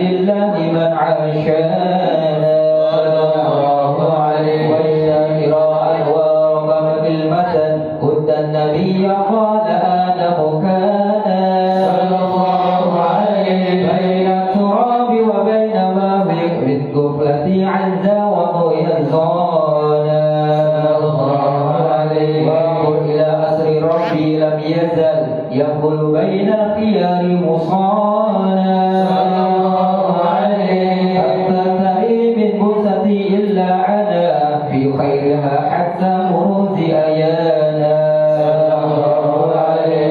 لله من عاشاه بالغفلة عزا وطوي الزانا وانظر إلى أسر ربي لم يزل يقول بين الخيار مصانا حتى تري من بوستي إلا عنا في خيرها حتى مروز أيانا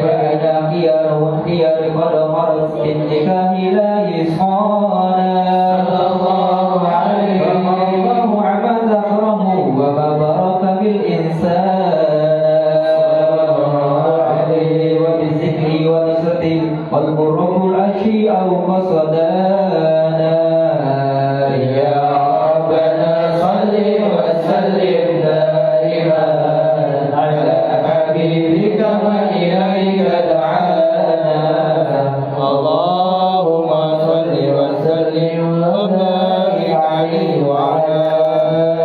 فإن خيار خيار قد مرت بالنكاح لا يصانا فما الله عما ذكره وما بارك بالإنسان وبالذكر ونصرة والبرك العشي أو قصدانا يا ربنا صل وسلم دائما على حبيبك وإليك دعانا اللهم صل وسلم وبارك عليه وعلى آله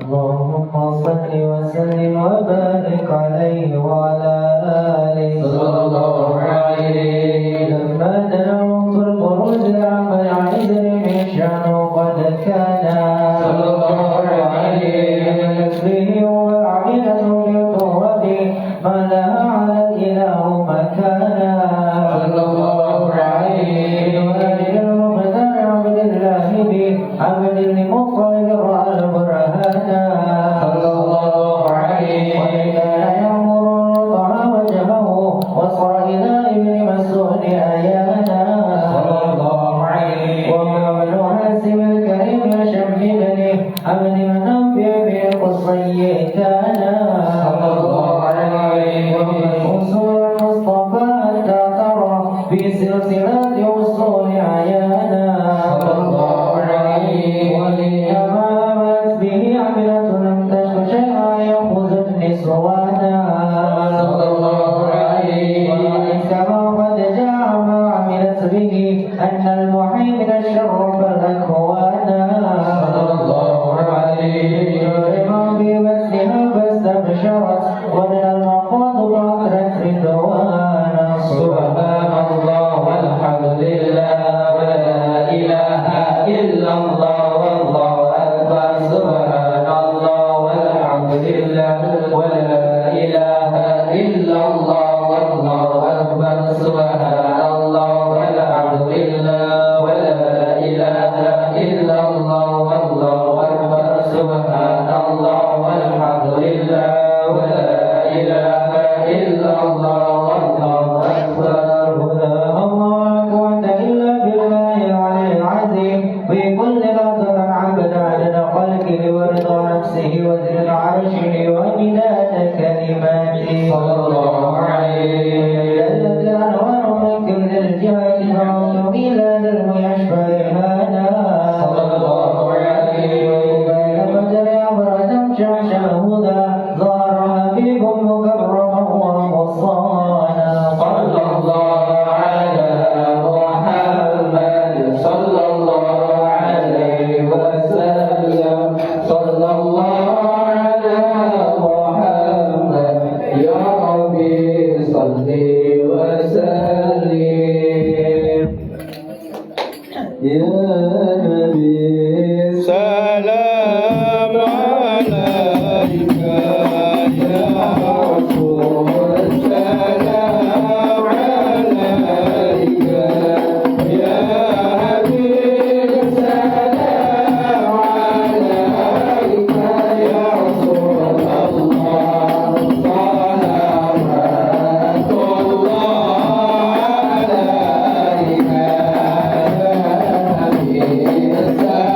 Allahumma salli wa sallim wa barik alaihi wa ala alihi sallallahu alaihi lamma da'utul buruj al-amal aidri min sha'nu qad kana sallallahu alaihi yakrihi wa a'inatu yutuwabi ma laha ala ilahu makana sallallahu alaihi wa alihi عبد المطلب رأى البرهانا صلى الله عليه وكان ينظر رضع وجهه وصر إلى ابن مسعود أيانا صلى الله عليه وهو ابن هاشم الكريم هشام بن عبد منافع بالقصي كان صلى الله عليه وهو الأصول المصطفى حتى ترى في سلسلة أصول عيانا صلى الله عليه ولما همت به عملة لم تشك شيئا يأخذ النسوانا صلى الله عليه كما قد جاء ما عملت به أن المحيط شرف الأكوان صلى الله عليه ما في مثلها فاستبشرت ومن المقاد فأكرت رضوانا سبحان الله والحمد لله ولا إله إلا الله والله أكبر سبحان الله والحمد لله ولا إله إلا الله والله أكبر سبحان الله والحمد لله ولا إله إلا الله والله أكبر سبحان الله والحمد لله ولا إله إلا الله والله أكبر الله قوة إلا بالله العلي العظيم في كل لحظة عبد عدد خلقه ورضا نفسه وزن عرشه ومداد كلماته صلى الله عليه الذي أنور من كل الجهات فعود إلى ذنب يشفى هذا صلى الله عليه بين فجر أبرز شمس الهدى ظهر حبيب مكرما ومصانا صلى الله على محمد صلى الله عليه وسلم صلى الله على محمد يا ربي صل وسلم يا نبي سلام عليك يا رسول السلام عليك يا حبيب السلام عليك يا رسول الله صلوات الله عليك يا حبيب السلام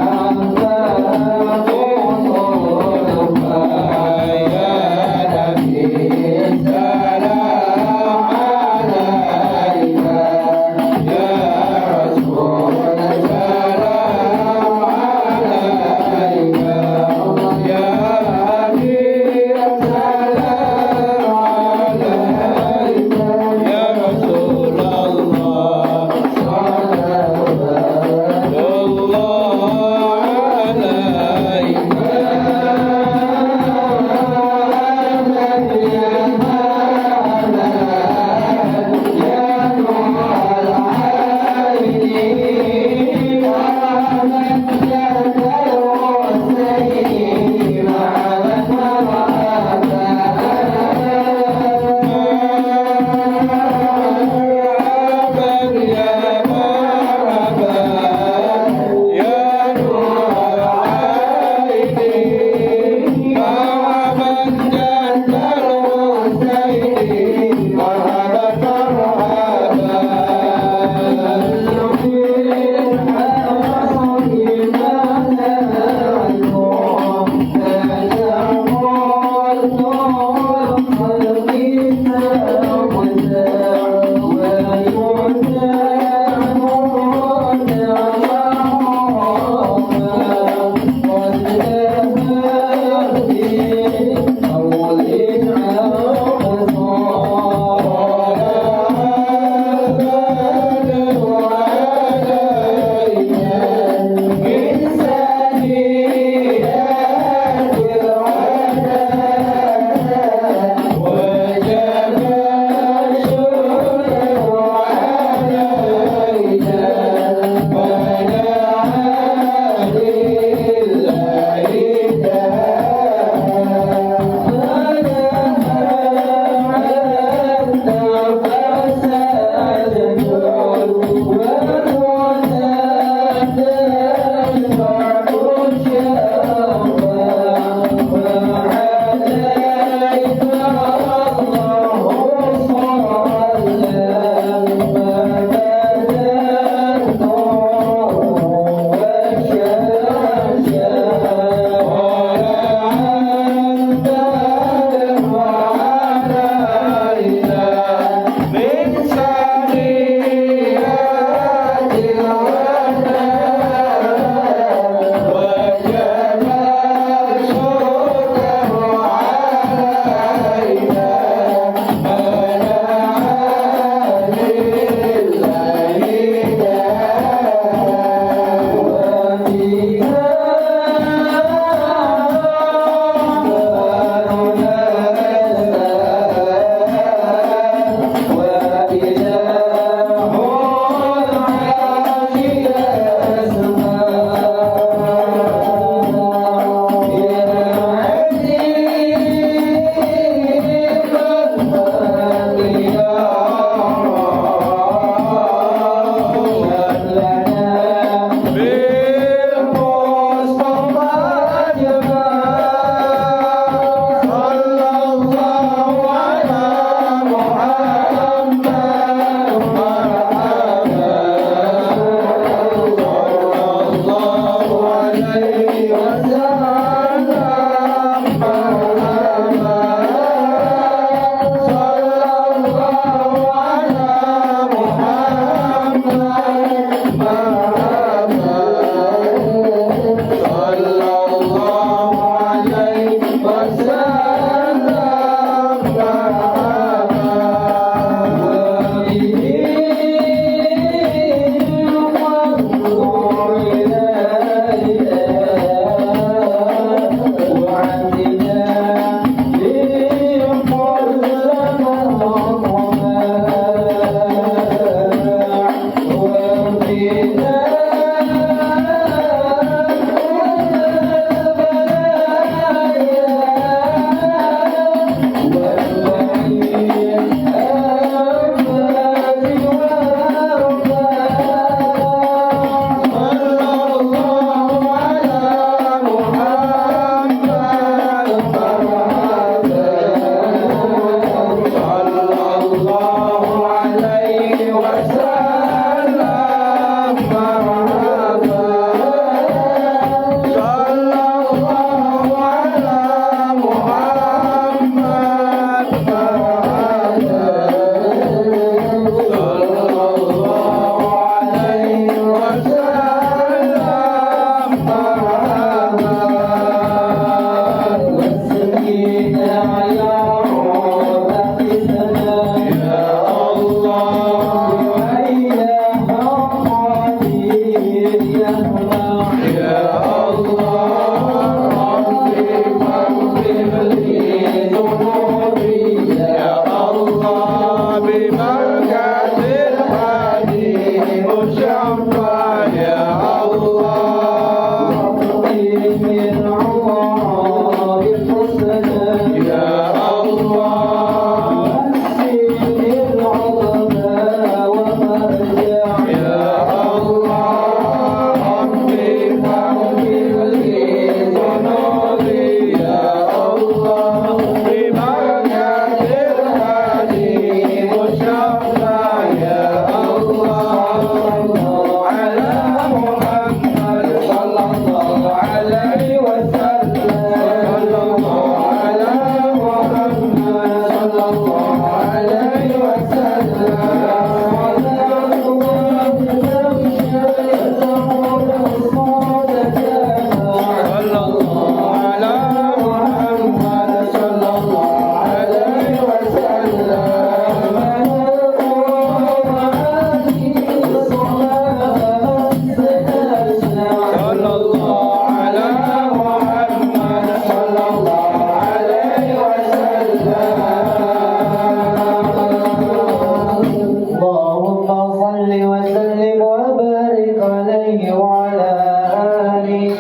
Allah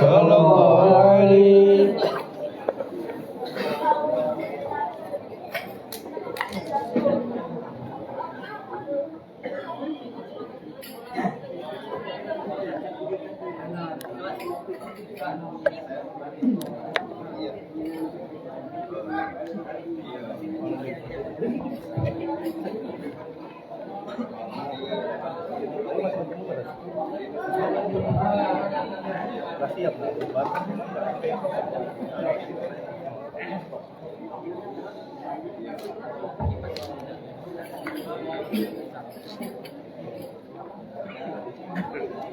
sallallahu alaihi.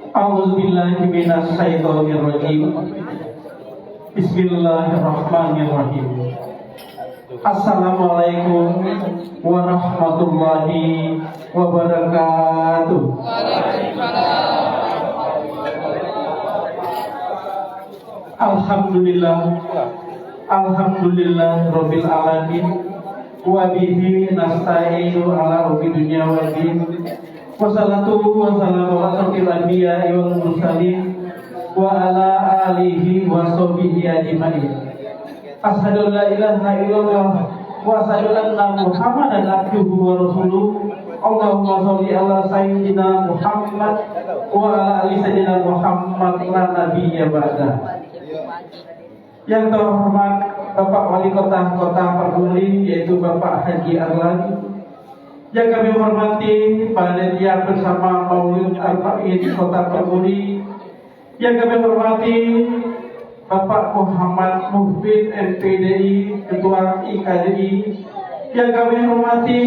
A'udzubillahi minasyaitonirrajim. Bismillahirrahmanirrahim. Assalamualaikum warahmatullahi wabarakatuh. Alhamdulillah rabbil alamin wa bihi nasta'inu ala umuri dunya wad din. Wassalatu wassalamu ala asyrofil anbiya'i wal mursalin wa ala alihi wa sahbihi ajmain. Asyhadu an la ilaha illallah wa asyhadu anna Muhammadan abduhu wa rasuluh. Allahumma sholli ala sayyidina Muhammad wa ala ali sayyidina Muhammad la nabiyya ba'da. Yang terhormat Bapak Wali Kota Permuli, yaitu Bapak Haji Arlan. Yang kami hormati panitia bersama Maulid Arba'in Kota Permuli. Yang kami hormati Bapak Muhammad Muhbid MPDI, Ketua IKDI. Yang kami hormati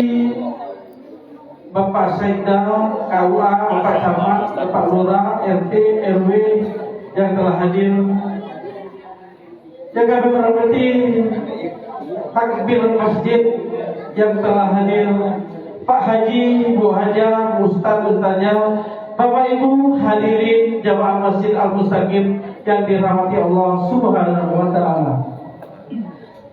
Bapak Sekda, KUA, Bapak Camat, Bapak Lurah, RT, RW yang telah hadir. Yang kami hormati takbir masjid yang telah hadir, Pak Haji, Bu Haja, Ustadznya, Bapak Ibu hadirin jamaah Masjid Al-Mustaqim yang dirahmati Allah Subhanahu wa taala.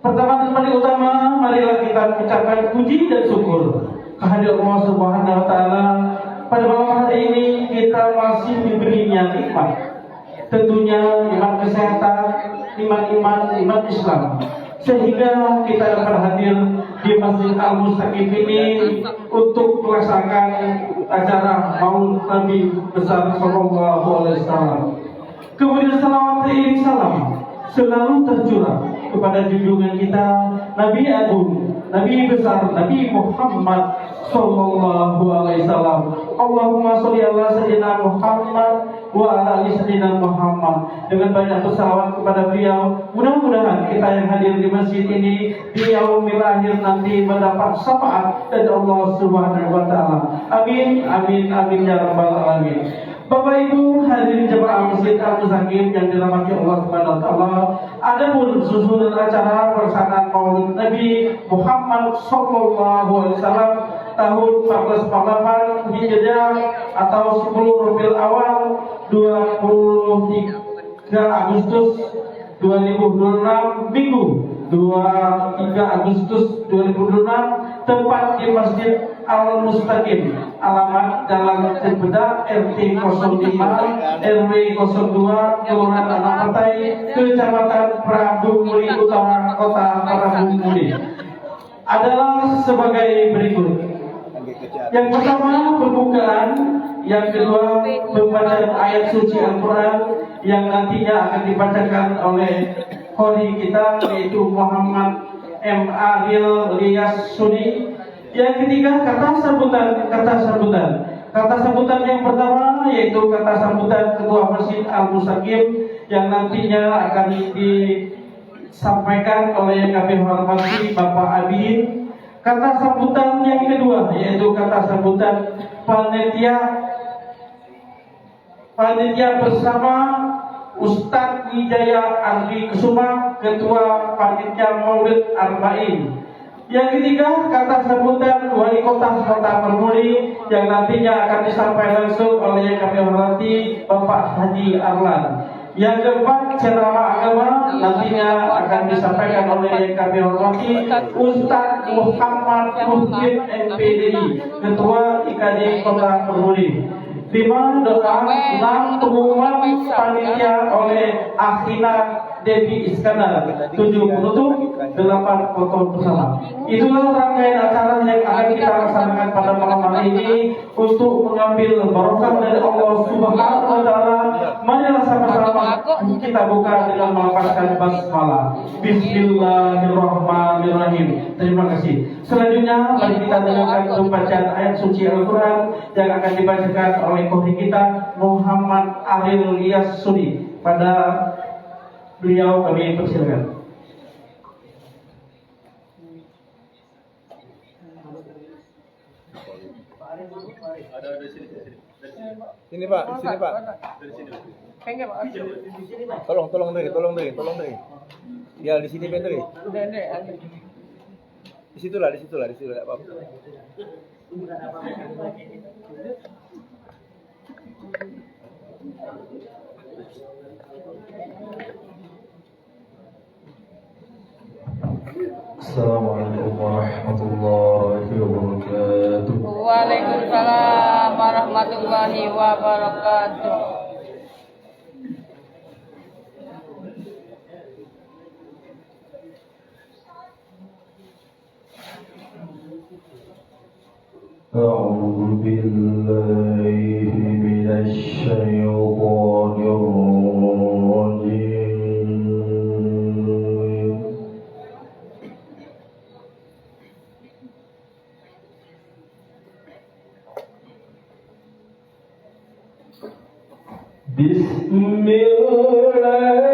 Pertama dan paling utama, marilah kita ucapkan puji dan syukur kehadirat Allah Subhanahu wa taala. Pada malam hari ini kita masih diberinya nikmat. Tentunya nikmat kesehatan, nikmat iman, nikmat Islam, sehingga kita dapat hadir di Masjid Al-Mustaqim ini untuk melaksanakan acara Maulid Nabi besar sallallahu alaihi wasallam. Kemudian salawat dan salam selalu tercurah kepada junjungan kita Nabi Agung, Nabi besar, Nabi Muhammad sallallahu alaihi wasallam. Allahumma sholli ala sayyidina Muhammad wa ala ali sayyidina Muhammad. Dengan banyak bersalawat kepada beliau, mudah-mudahan kita yang hadir di masjid ini di yaumil akhir nanti mendapat syafaat dari Allah Subhanahu wa taala. Amin amin amin ya rabbal alamin. Bapak Ibu hadirin jemaah Masjid Al-Mustaqim yang dirahmati Allah Subhanahu wa taala, adapun susunan acara pelaksanaan Maulid Nabi Muhammad sallallahu alaihi wasallam tahun 1448 Hijriah atau 10 Rabiul Awal 23 Agustus 2026 Minggu 23 Agustus 2026, tempat di Masjid Al-Mustaqim, alamat Jalan Cempedak, RT 05 RW 02, Kelurahan Anapati, Kecamatan Prabu Muli Utara, Kota Prabu Muli, adalah sebagai berikut. Yang pertama pembukaan, yang kedua pembacaan ayat suci Al-Quran yang nantinya akan dibacakan oleh qori kita, yaitu Muhammad M. Ariel Lias Suni. Yang ketiga kata sambutan yang pertama yaitu kata sambutan Ketua Masjid Al-Mustaqim yang nantinya akan disampaikan oleh kami hormati Bapak Abidin. Kata sambutan yang kedua yaitu kata sambutan panitia bersama Ustadz Wijaya Andri Kusuma, Ketua Panitia Maulid Arba'in. Yang ketiga kata sambutan Wali Kota Permuli yang nantinya akan disampaikan langsung oleh yang kami hormati Bapak Haji Arlan. Yang keempat ceramah agama nantinya akan disampaikan oleh yang kami hormati Ustadz Muhammad Muhbid MPDI, Ketua IKD Kota Permuli. 5 doa, 6 pengumuman panitia oleh Akhina Devi Iskandar, 7 penutup, 8 foto bersama. Itulah rangkaian acara yang akan kita laksanakan pada malam hari ini untuk mengambil barokah dari Allah Subhanahu wa taala. Marilah sama-sama kita buka dengan melafazkan basmalah. Bismillahirrahmanirrahim. Terima kasih. Selanjutnya mari kita dengarkan pembacaan ayat suci Al-Qur'an yang akan dibacakan oleh qori kita Muhammad Aril Yasudi. Pada beliau kami persilakan. Sini Pak, di sini Pak. Tolong dari. Ya di sini Ben dari. Di situ lah, enggak apa-apa. Assalamualaikum warahmatullahi wabarakatuh. Waalaikumsalam warahmatullahi wabarakatuh. أعوذ بالله من الشيطان الرجيم. بسم الله الرحمن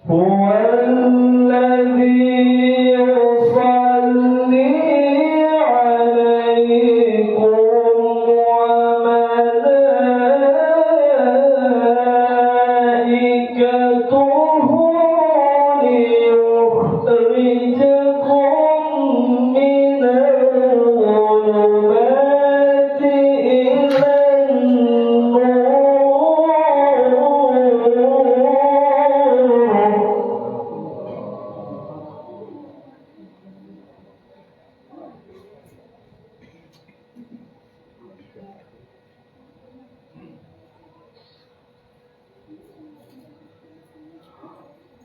هو الذي يصلي عليكم وملائكته ليخرجكم من الظلمات إلى النور.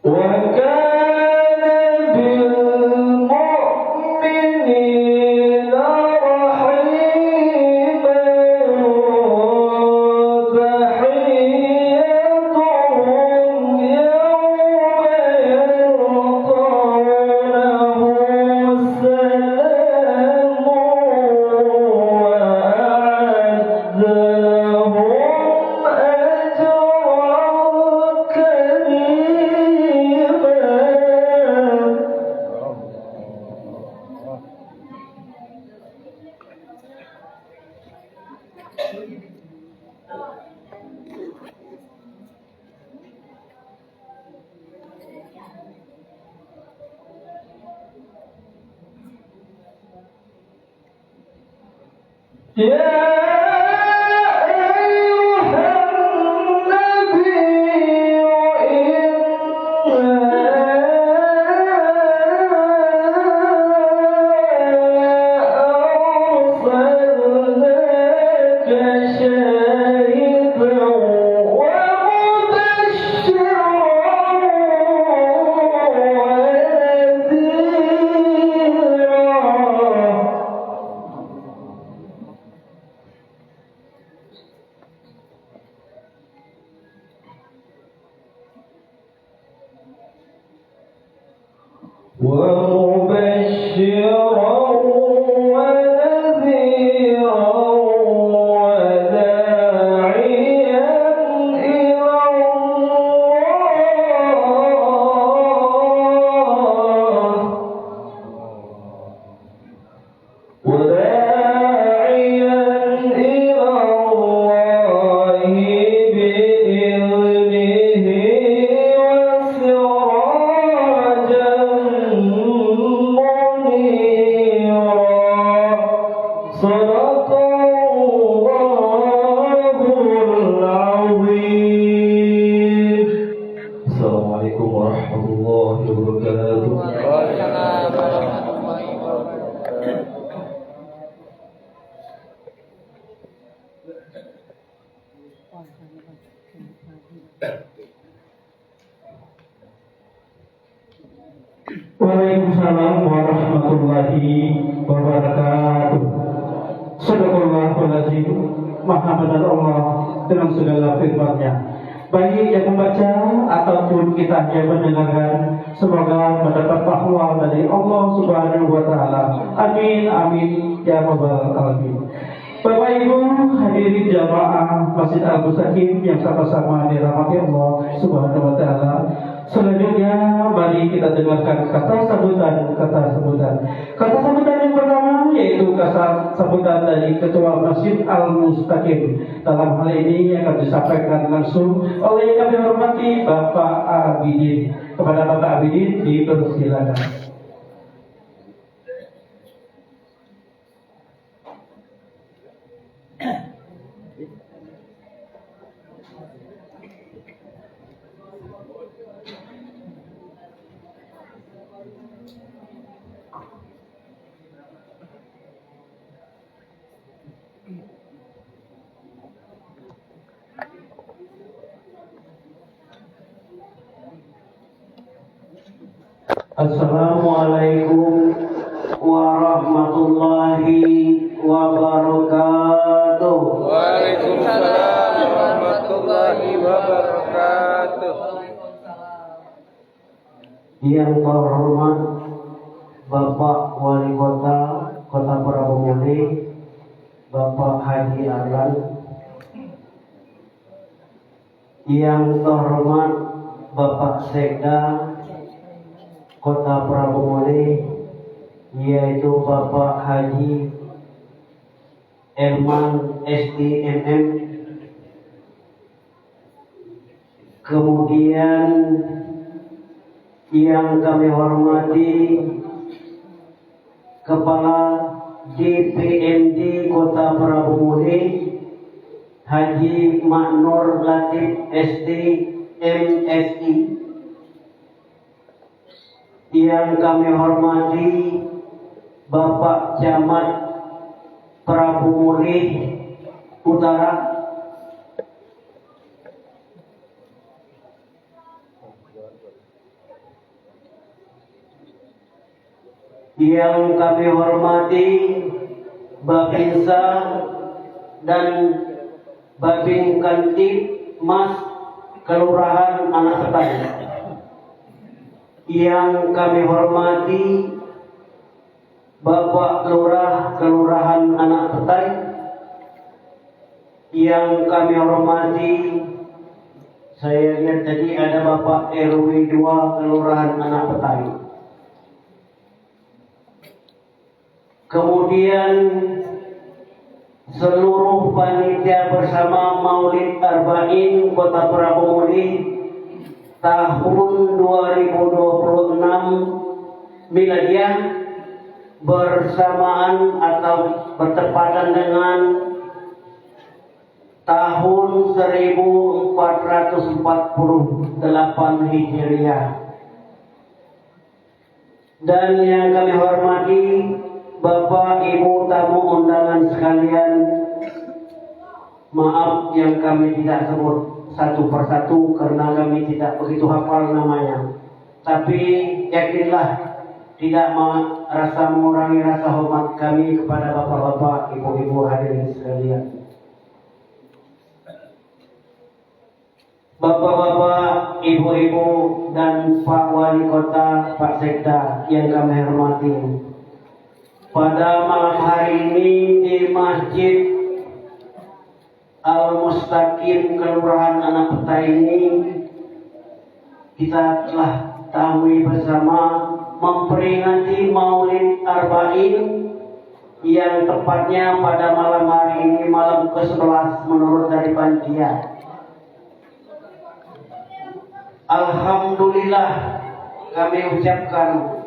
وكان بالمؤمنين رحيما تحيتهم يوم يلقونه السلام وأعد لهم أجرا كريما. يا أيها النبي أرسلناك شاهدا ومبشرا ونذيرا. ومبشرا ونذيرا وداعيا إلى الله وداعيا إلى الله بإذنه وسراجا منيرا. صدق الله العظيم. السلام عليكم ورحمة الله وبركاته. Waalaikumsalam warahmatullahi wabarakatuh. Waalaikumsalam warahmatullahi wabarakatuh. Sadaqallahul azim. Maha benar Allah dengan segala firman-Nya. Baik yang membaca ataupun kita yang mendengarkan, semoga mendapat pahala dari Allah Subhanahu wa taala. Amin amin ya rabbal alamin. Bapak Ibu hadirin jamaah Masjid Al-Mustaqim yang sama-sama dirahmati Allah Subhanahu wa taala. Selanjutnya mari kita dengarkan kata sambutan yang pertama, yaitu kata sambutan dari Ketua Masjid Al-Mustaqim. Dalam hal ini akan disampaikan langsung oleh yang kami hormati Bapak Abidin. Kepada Bapak Abidin dipersilakan. Assalamualaikum warahmatullahi wabarakatuh. Waalaikumsalam warahmatullahi wabarakatuh. Yang terhormat Bapak Wali Kota Kota Parabongole, Bapak Haji Arlan. Yang terhormat Bapak Sekda Kota Prabomuli, yaitu Bapak Haji Elman SDMM. Kemudian yang kami hormati Kepala DPMD Kota Prabomuli Haji Maknur Latif SD MSI. Yang kami hormati Bapak Camat Prabomuli Utara. Yang kami hormati Babinsa dan Babin Kantip Mas Kelurahan Anak Petai. Yang kami hormati Bapak Lurah Kelurahan Anak Petai. Yang kami hormati, saya lihat tadi ada Bapak RW 2 Kelurahan Anak Petai. Kemudian seluruh panitia bersama Maulid Arba'in Kota Prabomuli tahun 2026 Miladiah bersamaan atau bertepatan dengan tahun 1448 Hijriah. Dan yang kami hormati Bapak Ibu tamu undangan sekalian, maaf yang kami tidak sebut satu persatu karena kami tidak begitu hafal namanya. Tapi yakinlah tidak merasa mengurangi rasa hormat kami kepada bapak-bapak, ibu-ibu hadirin sekalian. Bapak-bapak, ibu-ibu dan Pak Wali Kota, Pak Sekda yang kami hormati. Pada malam hari ini di Masjid Al-Mustaqim Kelurahan Anak Petai ini kita telah tahui bersama memperingati Maulid Arba'in yang tepatnya pada malam hari ini, malam ke-11 menurut dari panitia. Alhamdulillah kami ucapkan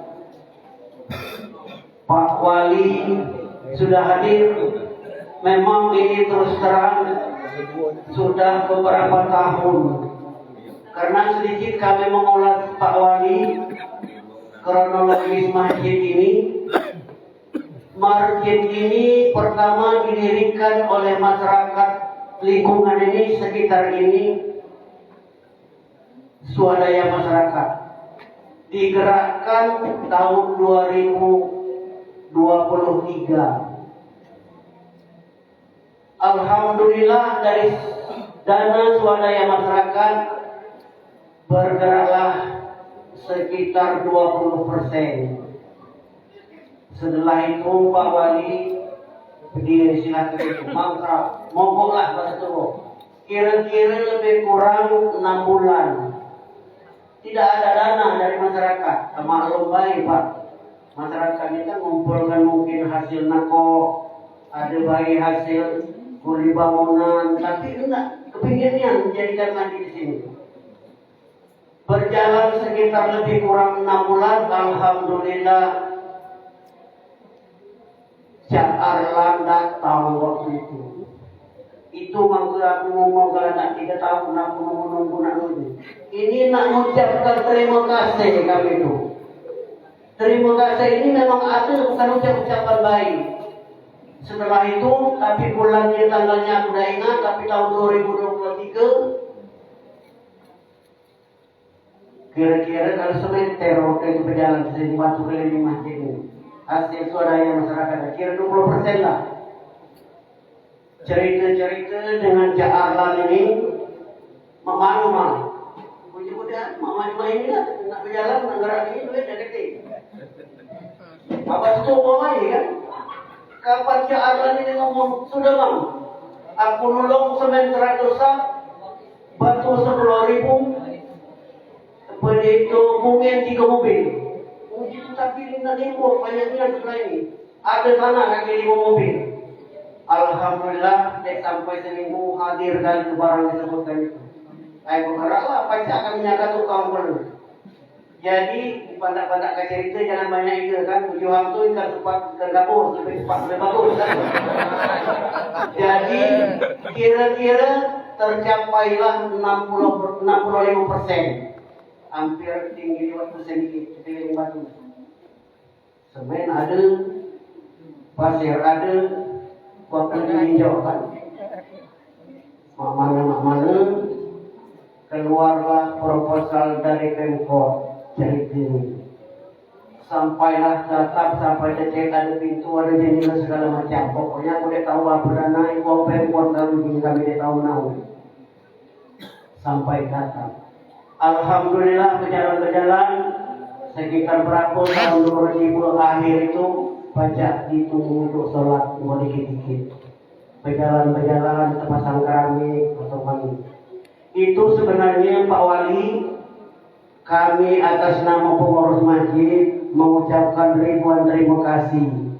Pak Wali sudah hadir. Memang ini terus terang sudah beberapa tahun. Karena sedikit kami mengulas Pak Wali kronologis masjid ini. Masjid ini pertama didirikan oleh masyarakat lingkungan ini, sekitar ini, swadaya masyarakat. Digerakkan tahun 2023. Alhamdulillah dari dana swadaya masyarakat bergeraklah sekitar 20%. Setelah itu Pak Wali berdiri silaturahmi mangkrak, mogoklah bahasa Jawa. Kira-kira lebih kurang 6 bulan. Tidak ada dana dari masyarakat. Maklum baik Pak. Masyarakat kita mengumpulkan mungkin hasil nako, ada bayi hasil kuli bangunan, tapi enggak kepinginnya menjadikan lagi di sini. Berjalan sekitar lebih kurang 6 bulan, alhamdulillah Syaar landak tahun waktu itu. Itu mangku aku ngomong kalau nak 3 tahun nak nunggu nanti. Ini nak mengucapkan terima kasih kami itu. Terima kasih ini memang ada, bukan ucapan baik. Setelah itu, tapi bulannya tanggalnya aku tidak ingat, tapi tahun 2023 kira-kira kalau semeter waktu itu berjalan dari batu keliling masjid ini, hasil swadaya masyarakat kira 20% lah. Cerita-cerita dengan Jaarlan ini memang puji-pujian mama ini lah nak berjalan menggerak ini duit dah kecil. Apa itu mama ini kan? Kapan Jaarlan ini ngomong sudah bang, aku nolong semen 100 sak, batu 10.000. pada itu mungkin 3 mobil. Mungkin tapi nak impor banyaknya sebelah ini. Ada sana lagi 5 mobil. Alhamdulillah, sampai seminggu hadir dan barang disebutkan itu. Saya berharaplah pasti akan menyangka tukang perlu. Jadi pada cerita jangan banyak itu kan. Tujuan tu ikan cepat ke dapur lebih cepat lebih bagus kan. Jadi kira-kira tercapailah 65%. Hampir tinggi 50% sedikit di batu. Semen ada, pasir ada, waktu diinjau kan. Mak mana keluarlah proposal dari Pemkot. Cerita ini sampailah tetap sampai cek ada pintu ada jendela segala macam. Pokoknya aku dah tahu apa dan naik uang Pemkot lalu kami dah tahu nahu sampai datang. Alhamdulillah berjalan sekitar berapa tahun 2000 akhir itu pajak ditunggu untuk sholat mau dikit-dikit berjalan terpasang keramik atau mandi. Itu sebenarnya Pak Wali, kami atas nama pengurus masjid mengucapkan ribuan terima kasih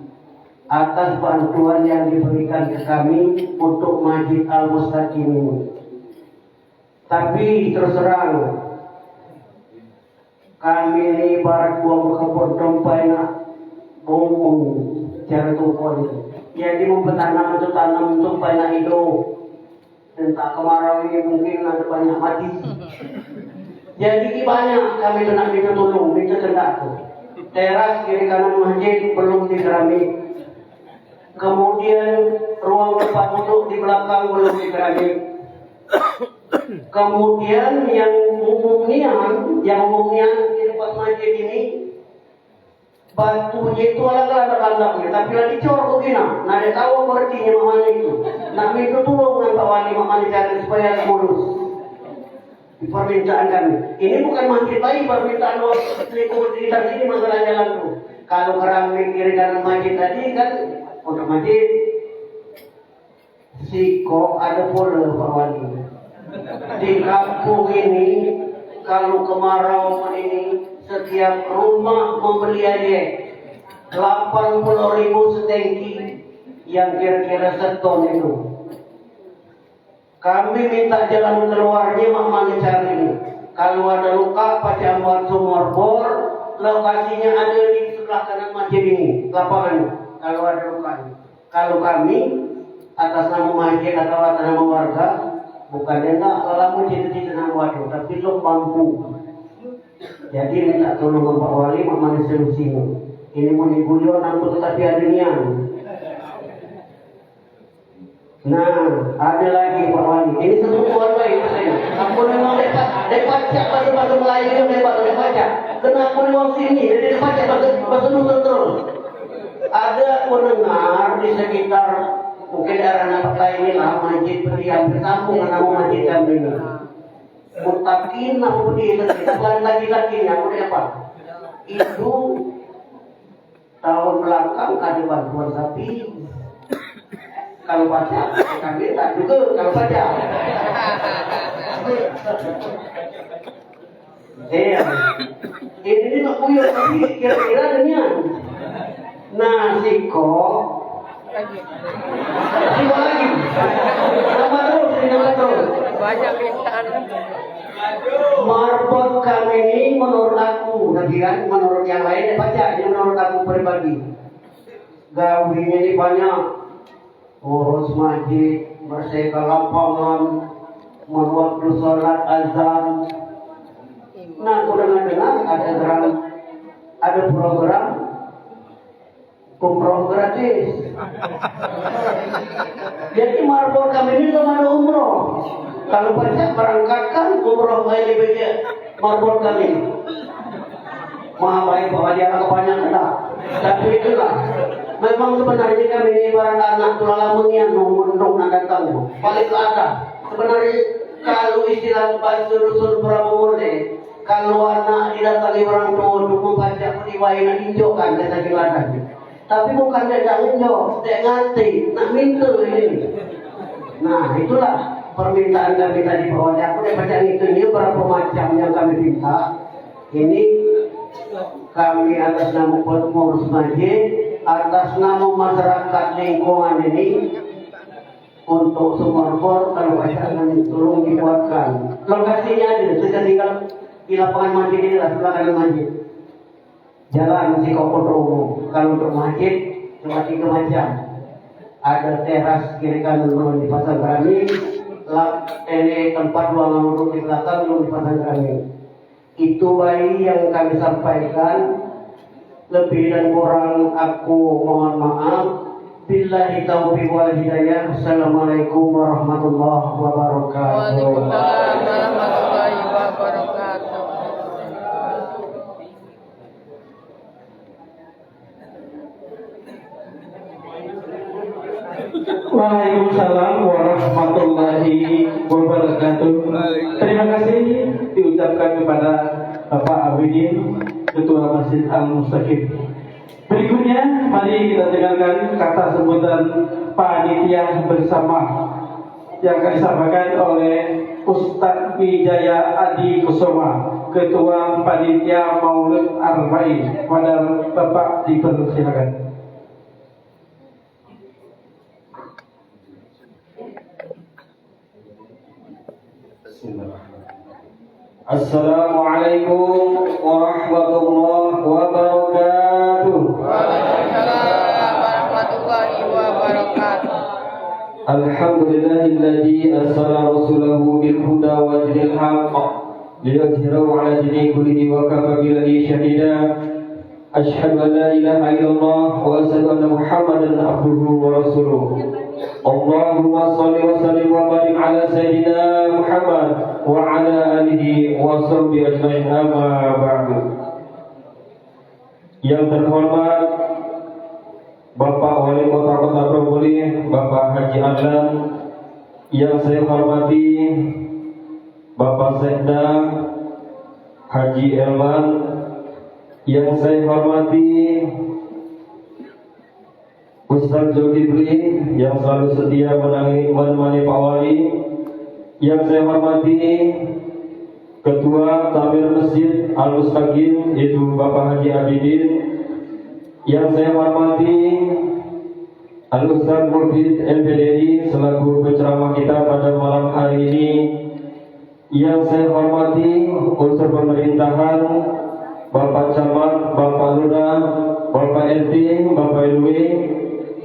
atas bantuan yang diberikan ke kami untuk Masjid Al-Mustaqim ini. Tapi terus terang, kami ini ibarat buang kebun dompai nak bumbung cara tumpul itu. Jadi mempertanam itu tanam dompai nak hidup. Dan tak kemarau ini mungkin ada banyak mati. Jadi banyak kami nak minta tolong, minta kendak tu. Teras kiri kanan masjid belum dikeramik. Kemudian ruang tempat duduk di belakang belum dikeramik. Kemudian yang umumnya di depan masjid ini batunya itu ada kandangnya, tapi lagi cor begini. Nah, dia tahu berarti mana itu. Nak minta tolong dengan Pak Wali mana cara supaya mulus. Permintaan kami. Ini bukan masjid baik, permintaan sekitar sini masalah jalan tu. Kalau keramik kiri kanan masjid tadi kan untuk masjid Siko ada pula Pak Wali. Di kampung ini kalau kemarau ini setiap rumah membeli air 80.000 setengki yang kira-kira seton itu. Kami minta jalan keluarnya mana cari ini. Kalau ada luka pacah buat sumur bor, lokasinya ada di sebelah kanan masjid ini, lapangan. Kalau ada luka. Kalau kami atas nama masjid atau atas nama warga, bukannya enggak kalau cita-cita nama waduh, tapi lo mampu. Jadi minta tolong Pak Wali mana solusinya. Ini mau diguyon aku tetapi ada niat. Nah, ada lagi Pak Wali. Ini satu keluarga itu saya. Aku memang dapat cak bahasa Melayu yang dapat baca. Kena aku lewat sini, jadi dapat cak bahasa Nusantara terus. Ada pendengar di sekitar mungkin daerah Napak lain ini lah masjid pendiam bertampung nama masjid kami ini. Mutakin nama pendiam itu lagi-laginya aku dapat. Itu tahun belakang ada bantuan sapi. Kalau baca, kami tak juga kalau baca. Ini nak puyuh tapi kira-kira dengan. Nah, Siko lagi. Nama terus. Banyak pintaan. Marbot kami ini menurut aku, nanti kan menurut yang lain baca, ini menurut aku pribadi. Gawinya ini banyak. Urus masjid, bersihkan lapangan, membuat sholat azan. Nah, aku dengar ada program umroh gratis. Jadi marbot kami ini belum ada umroh. Kalau banyak berangkatkan umroh lebih banyak marbot kami. Maha baik Pak Wali kebanyakan tak. Tapi itulah. Memang sebenarnya kami ini ibarat anak tulala mengian mengundung nak datang. Paling ke atas. Sebenarnya kalau istilah bahasa dusun Pramode, kalau anak didatangi orang tua untuk membaca periwayat nak injokkan dia sakit ladang. Tapi bukan dia tak injok, dia ngerti, nak minta ini. Nah itulah permintaan kami tadi bahwa aku dah baca itu berapa macam yang kami minta. Ini kami atas nama pengurus masjid, atas nama masyarakat lingkungan ini, untuk Sumarbor kalau bisa tolong dibuatkan lokasinya ada sudah di lapangan masjid ini lah, sebelah kanan masjid, jalan si Kopor umum. Kalau untuk masjid cuma 3 macam, ada teras kiri kanan belum dipasang keramik, ini tempat ruangan untuk di belakang belum dipasang keramik. Itu bayi yang kami sampaikan, lebih dan kurang aku mohon maaf. Billahi taufiq wal hidayah. Assalamualaikum warahmatullahi wabarakatuh. Waalaikumsalam warahmatullahi wabarakatuh. Waalaikumsalam warahmatullahi wabarakatuh. Terima kasih diucapkan kepada Bapak Abidin, Ketua Masjid Al-Mustaqim. Berikutnya, mari kita dengarkan kata sebutan panitia bersama yang akan disampaikan oleh Ustadz Wijaya Adi Kusuma, Ketua Panitia Maulid Arba'in. Pada Bapak dipersilakan. Assalamualaikum warahmatullahi wabarakatuh. Waalaikumsalam warahmatullahi wabarakatuh. Alhamdulillahilladzi arsala rasulahu bil huda wa dinil haqq liyudhhirahu 'ala dini kullihi wa kafa billahi shahida. Asyhadu an la ilaha illallah wa asyhadu anna Muhammadan abduhu wa rasuluh. Allahumma shalli wa sallim wa barik ala sayyidina Muhammad wa ala alihi wa sahbihi ajma'in, amma ba'du. Yang terhormat Bapak Wali Kota Kota Probolinggo, Bapak Haji Adlan. Yang saya hormati Bapak Sekda Haji Elman. Yang saya hormati Ustaz Zulkifli yang selalu setia menemani Pak Wali. Yang saya hormati Ketua Takmir Masjid Al-Mustaqim, yaitu Bapak Haji Abidin. Yang saya hormati Al-Ustaz Murfid LPDI selaku penceramah kita pada malam hari ini. Yang saya hormati unsur pemerintahan, Bapak Camat, Bapak Lurah, Bapak RT, Bapak RW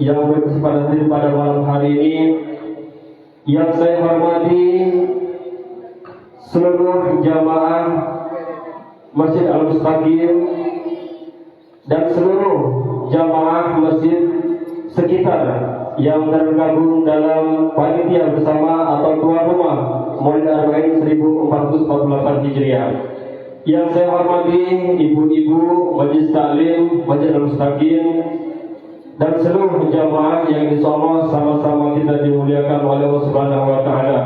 yang berkesempatan hadir pada malam hari ini. Yang saya hormati seluruh jamaah Masjid Al-Mustaqim dan seluruh jamaah masjid sekitar yang tergabung dalam panitia bersama atau tuan rumah Maulid Arba'in 1448 Hijriah. Yang saya hormati ibu-ibu Majelis Taklim Masjid Al-Mustaqim dan seluruh jamaah yang insyaallah sama-sama kita dimuliakan oleh Allah Subhanahu wa taala.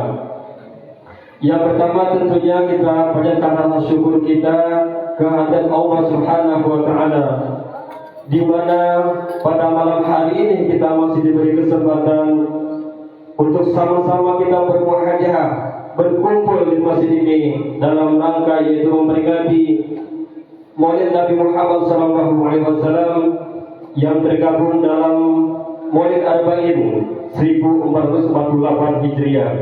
Yang pertama tentunya kita panjatkan rasa syukur kita kehadirat Allah Subhanahu wa taala, di mana pada malam hari ini kita masih diberi kesempatan untuk sama-sama kita bermuhajah, berkumpul di masjid ini dalam rangka yaitu memperingati Maulid Nabi Muhammad SAW yang tergabung dalam Maulid Arba'in 1448 Hijriah.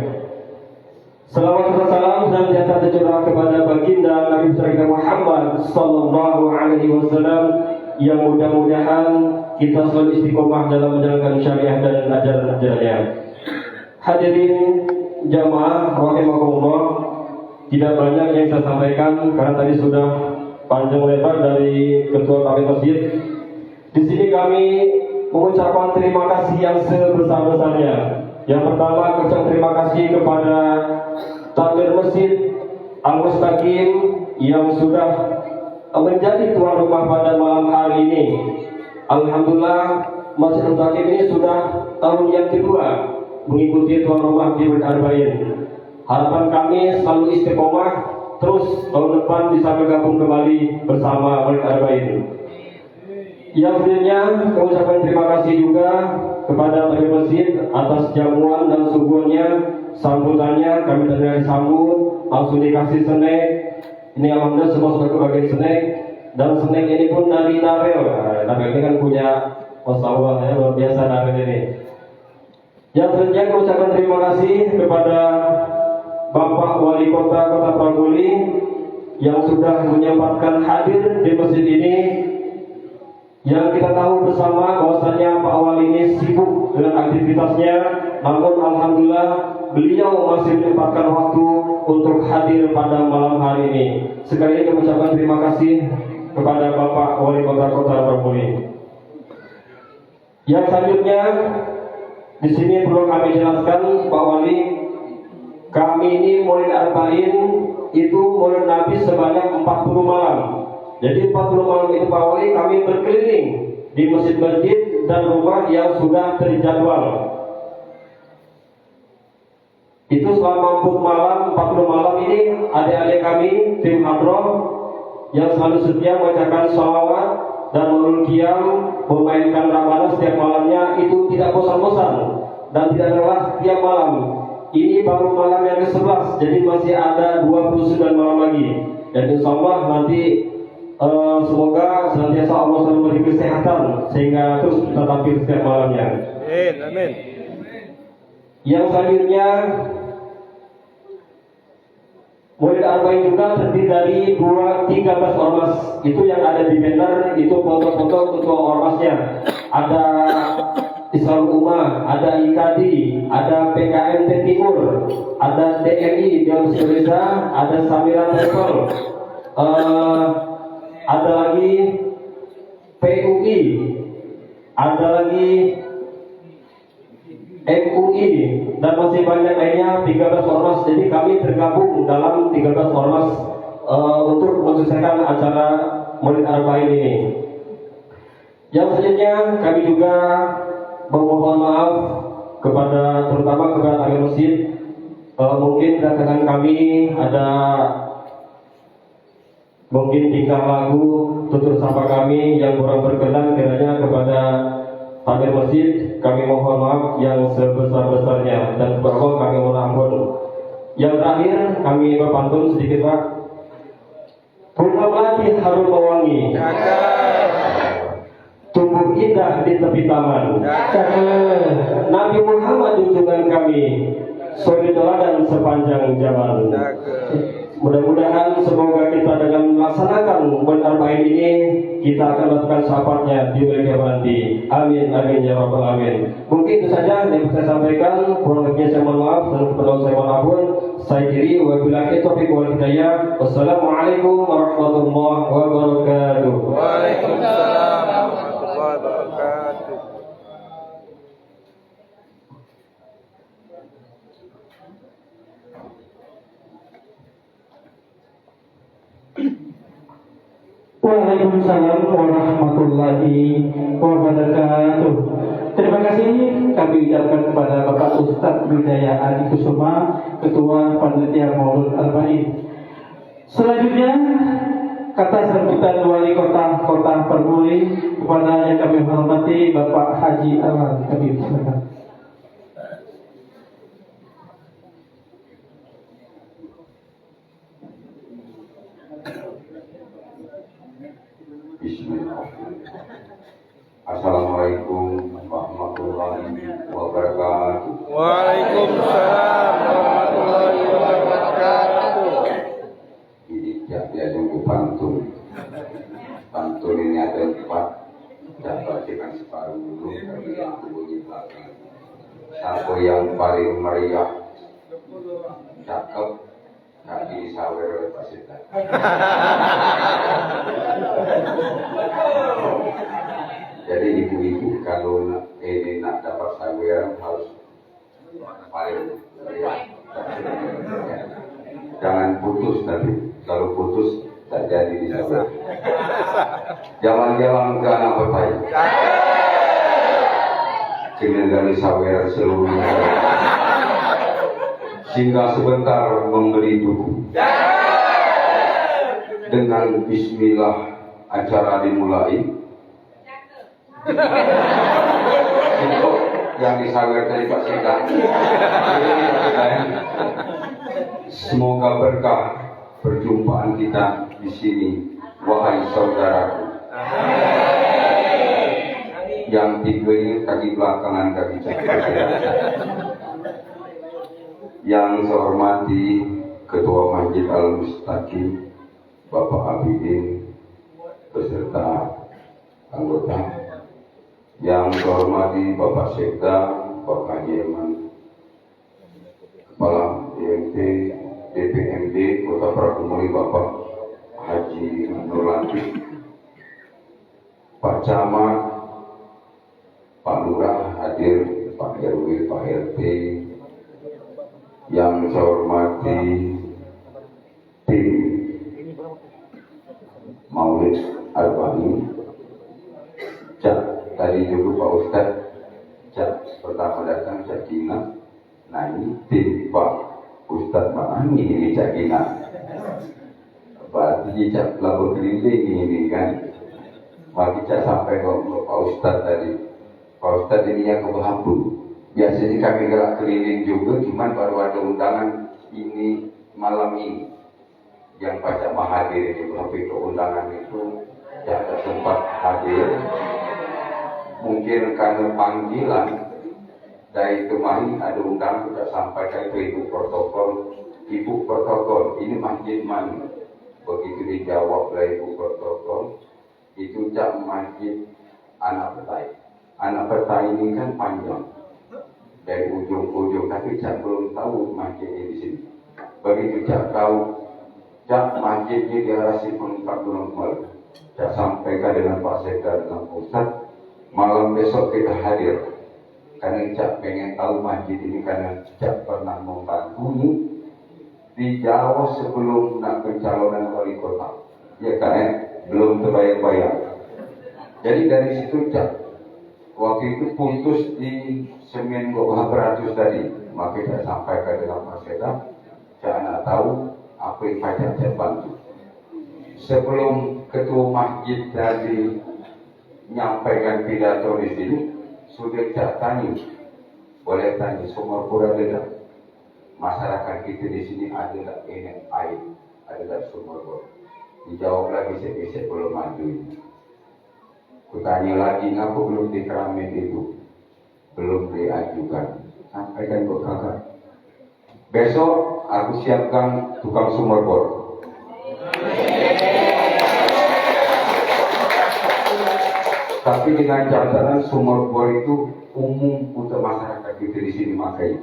Salawat dan salam senantiasa tercurah kepada baginda Nabi besar Muhammad sallallahu alaihi wasallam, yang mudah-mudahan kita selalu istiqomah dalam menjalankan syariah dan ajaran-ajarannya. Hadirin jamaah rahimakumullah, tidak banyak yang saya sampaikan karena tadi sudah panjang lebar dari Ketua Kabin Masjid. Di sini kami mengucapkan terima kasih yang sebesar-besarnya. Yang pertama, ucap terima kasih kepada Takmir Masjid Al-Mustaqim yang sudah menjadi tuan rumah pada malam hari ini. Alhamdulillah, Masjid Al-Mustaqim ini sudah tahun yang kedua mengikuti tuan rumah di Maulid Arba'in. Harapan kami selalu istiqomah, terus tahun depan bisa bergabung kembali bersama Maulid Arba'in. Yang selanjutnya, kami ucapkan terima kasih juga kepada Takmir Masjid atas jamuan dan suguhannya, sambutannya kami terima sambut, langsung dikasih snack, Ini alhamdulillah semua sudah kebagian snack, dan snack ini pun dari Narel. Narel ini kan punya Masya Allah ya, luar biasa Narel ini. Yang selanjutnya saya ucapkan terima kasih kepada Bapak Wali Kota Kota Pragoli yang sudah menyempatkan hadir di masjid ini. Yang kita tahu bersama bahwasanya Pak Wali ini sibuk dengan aktivitasnya, namun alhamdulillah beliau masih menyempatkan waktu untuk hadir pada malam hari ini. Sekali lagi kami ucapkan terima kasih kepada Bapak Wali Kota Kota Pragoli. Yang selanjutnya di sini perlu kami jelaskan Pak Wali, kami ini Maulid Arba'in itu Maulid Nabi sebanyak 40 malam. Jadi 40 malam itu Pak Wali kami berkeliling di masjid-masjid dan rumah yang sudah terjadwal. Itu selama 40 malam ini adik-adik kami tim hadroh yang selalu setia membacakan sholawat dan menurut qiyam, memainkan Ramadhan setiap malamnya itu tidak bosan-bosan dan tidak lelah setiap malam. Ini baru malam yang ke-11, jadi masih ada 29 malam lagi. Dan insya Allah nanti semoga senantiasa Allah selalu memberi kesehatan sehingga terus bisa tampil setiap malamnya. Amin. Yang selanjutnya Maulid Arba'in juga terdiri dari 13 ormas. Itu yang ada di banner, itu foto-foto ketua ormasnya. Ada Islam Ummah, ada IKADI, ada PKMT Timur, ada TNI Dewan Indonesia, ada Samira Travel, ada lagi PUI, ada lagi MUI, dan masih banyak lainnya 13 ormas. Jadi kami tergabung dalam 13 ormas untuk menyelesaikan acara Maulid Arba'in ini. Yang selanjutnya kami juga memohon maaf kepada terutama kepada ahli masjid. Mungkin datangan kami ada mungkin tingkah laku tutur sapa kami yang kurang berkenan kiranya kepada takmir masjid, kami mohon maaf yang sebesar-besarnya dan bahwa kami mohon ampun. Yang terakhir kami berpantun sedikit Pak. Bunga melati harum mewangi, tumbuh indah di tepi taman. Nabi Muhammad junjungan kami, suri teladan sepanjang zaman. Mudah-mudahan semoga kita dengan melaksanakan Maulid Arba'in ini kita akan melakukan syafaatnya di wilayah nanti. Amin amin ya rabbal alamin. Mungkin itu saja yang bisa saya sampaikan. Kurang lebihnya saya mohon maaf dan kepada saya mohon ampun. Saya kiri wabillahi taufiq wal hidayah. Wassalamualaikum warahmatullahi wabarakatuh. Waalaikumsalam warahmatullahi wabarakatuh. Waalaikumsalam warahmatullahi wabarakatuh. Terima kasih kami ucapkan kepada Bapak Ustadz Widaya Adi Kusuma, Ketua Panitia Maulid Arba'in. Selanjutnya kata sambutan Wali Kota Kota Pragoli kepada yang kami hormati Bapak Haji Alan. Kami silakan. Assalamualaikum warahmatullahi wabarakatuh. Waalaikumsalam warahmatullahi wabarakatuh. Ini dia nunggu pantun. Pantun ini ada 4. Dapat dengan separuh dulu tapi yang bunyi belakang. Siapa yang paling meriah, cakep, tapi sawer oleh pasita. Jadi ibu-ibu kalau ini nak dapat saweran harus paling meriah. Jangan putus nanti. Kalau putus tak jadi disawer. Jalan-jalan ke anak berbaik. Dengan dari saweran seluruhnya. Singgah sebentar membeli duku. Dengan bismillah acara dimulai. Itu yang disawer dari Pak Singgah. Semoga berkah perjumpaan kita di sini, wahai saudaraku. Yang tiga ini kaki belakangan kaki cakur. Yang saya hormati Ketua Masjid Al-Mustaqim Bapak Abidin beserta anggota. Yang saya hormati Bapak Sekda, Bapak Jerman, Kepala DMT DPMD Kota Prakumuli Bapak Haji Nurlanti, Pak Camat, Pak Lurah hadir, Pak RW, Pak RT. Yang saya hormati tim Maulid Albani, Cak tadi juga Pak Ustadz, Cak pertama datang Cak Gina. Nah ini tim Pak Ustadz Ma'ani ini Cak Gina. Berarti Cak pelabur keliling ini kan. Maka Cak sampai ke Pak Ustadz tadi. Pak Ustadz ini yang kebahabu. Biasanya kami gerak keliling juga, cuman baru ada undangan ini malam ini. Yang Pak Mahathir itu, tapi undangan itu tidak sempat hadir. Mungkin karena panggilan dari kemarin ada undangan sudah sampaikan ke ibu protokol. Ibu protokol, ini masjid mana? Begitu dijawab oleh ibu protokol, itu Cak masjid anak petai. Anak petai ini kan panjang dari ujung-ujung, tapi Cak belum tahu masjidnya di sini. Begitu Cak tahu, Cak masjidnya di arah Simpang Gunung Mal. Cak sampaikan dengan Pak Sekda dengan Ustaz, malam besok kita hadir. Karena Cak pengen tahu masjid ini karena Cak pernah membantu di Jawa sebelum nak pencalonan wali kota. Ya kan, belum terbayang-bayang. Jadi dari situ Cak waktu itu putus di Semen Gobah Beratus tadi, maka saya sampaikan dengan Pak Sekda, saya nak tahu apa yang pajak saya bantu. Sebelum ketua masjid tadi menyampaikan pidato di sini, sudah saya tanya, boleh tanya Sumur Pura ada tak? Masyarakat kita di sini ada tak ini air, ada tak Sumur Pura? Dijawab lagi saya belum maju. Kutanya lagi, ngapa belum dikeramin itu? Belum diajukan. Sampaikan ke kakak. Besok aku siapkan tukang sumur bor. Tapi dengan catatan sumur bor itu umum untuk masyarakat kita di sini makai.